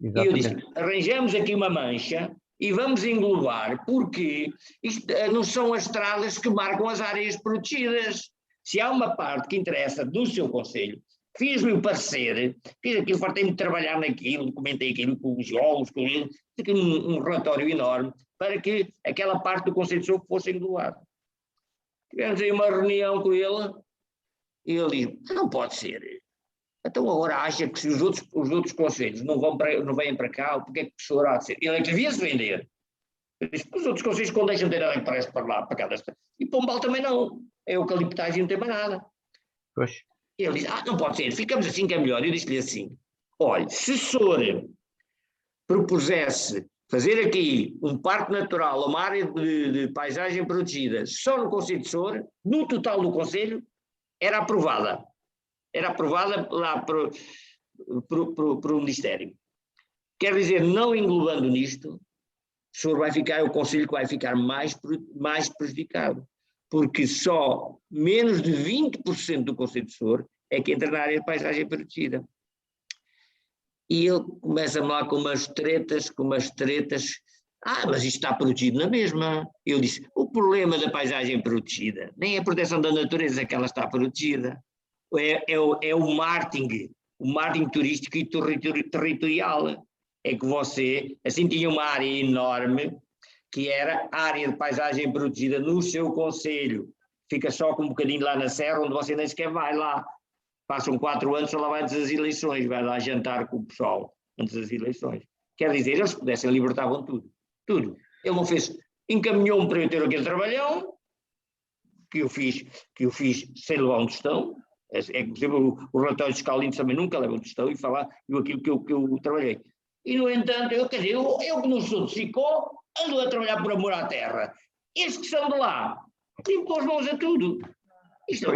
E eu disse, arranjamos aqui uma mancha e vamos englobar, porque isto não são as estradas que marcam as áreas protegidas. Se há uma parte que interessa do seu concelho, fiz-me o parecer, fiz aquilo, fartei-me de trabalhar naquilo, documentei aquilo com os geólogos, fiz aqui um relatório enorme para que aquela parte do Conselho de Sor fosse englobada. Tivemos aí uma reunião com ele e ele disse, não pode ser. Então agora acha que se os outros conselhos não vêm para cá, porque é que o senhor há de ser? Ele é que devia-se vender. Eu disse, os outros conselhos quando deixam de ter nada que parece para lá, para cá desta. E Pombal também não. É eucaliptagem, não tem mais nada. Pois. Ele disse, não pode ser, ficamos assim que é melhor. Eu disse-lhe assim, olha, se o senhor propusesse fazer aqui um parque natural, uma área de paisagem protegida, só no Conselho de Sor, no total do Conselho, era aprovada. Era aprovada lá para o Ministério. Quer dizer, não englobando nisto, o Conselho que vai ficar mais prejudicado, porque só menos de 20% do Conselho de Sor é que entra na área de paisagem protegida. E ele começa-me lá com umas tretas, mas isto está protegido na mesma. Eu disse, o problema da paisagem protegida nem é a proteção da natureza que ela está protegida, é o marketing turístico e territorial. É que você, assim, tinha uma área enorme, que era a área de paisagem protegida no seu concelho, fica só com um bocadinho lá na serra, onde você nem sequer vai lá. Passam 4 anos, só lá vai antes das eleições, vai lá jantar com o pessoal antes das eleições. Quer dizer, eles pudessem, libertavam tudo. Tudo. Ele não fez, encaminhou-me para eu ter aquele trabalhão, que eu fiz sem levar um tostão. É que, por exemplo, o relatório dos Calinos também nunca leva um tostão e falar aquilo que eu trabalhei. E, no entanto, eu que não sou de Sicó, ando a trabalhar por amor à terra. Estes que são de lá, limpam as mãos a tudo. Isto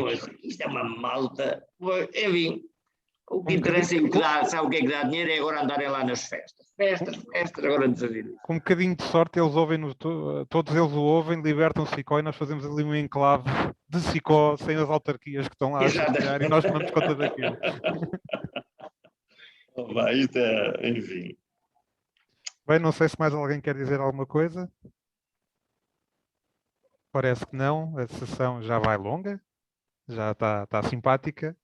é uma malta. Enfim, o que interessa e o que dá, sabe o que é que dá dinheiro é agora andarem lá nas festas. Festas, agora desafio. Com um bocadinho de sorte, eles ouvem, todos eles o ouvem, libertam Sicó e nós fazemos ali um enclave de Sicó sem as autarquias que estão lá a chatear e nós tomamos conta daquilo. Isto é, enfim. Bem, não sei se mais alguém quer dizer alguma coisa. Parece que não, a sessão já vai longa, já está simpática.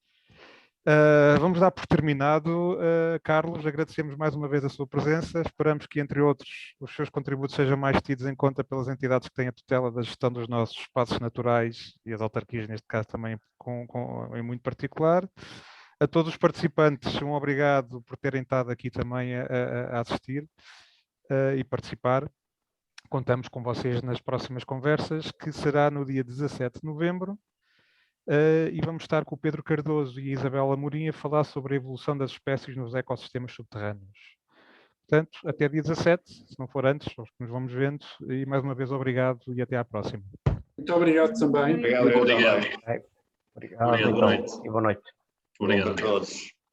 Vamos dar por terminado. Carlos, agradecemos mais uma vez a sua presença. Esperamos que, entre outros, os seus contributos sejam mais tidos em conta pelas entidades que têm a tutela da gestão dos nossos espaços naturais e as autarquias, neste caso também em muito particular. A todos os participantes, um obrigado por terem estado aqui também a assistir e participar. Contamos com vocês nas próximas conversas, que será no dia 17 de novembro. E vamos estar com o Pedro Cardoso e a Isabela Amorim a falar sobre a evolução das espécies nos ecossistemas subterrâneos. Portanto, até dia 17, se não for antes, nos vamos vendo. E mais uma vez, obrigado e até à próxima. Muito obrigado também. Obrigado. Obrigado, então, e boa noite. Obrigado a todos.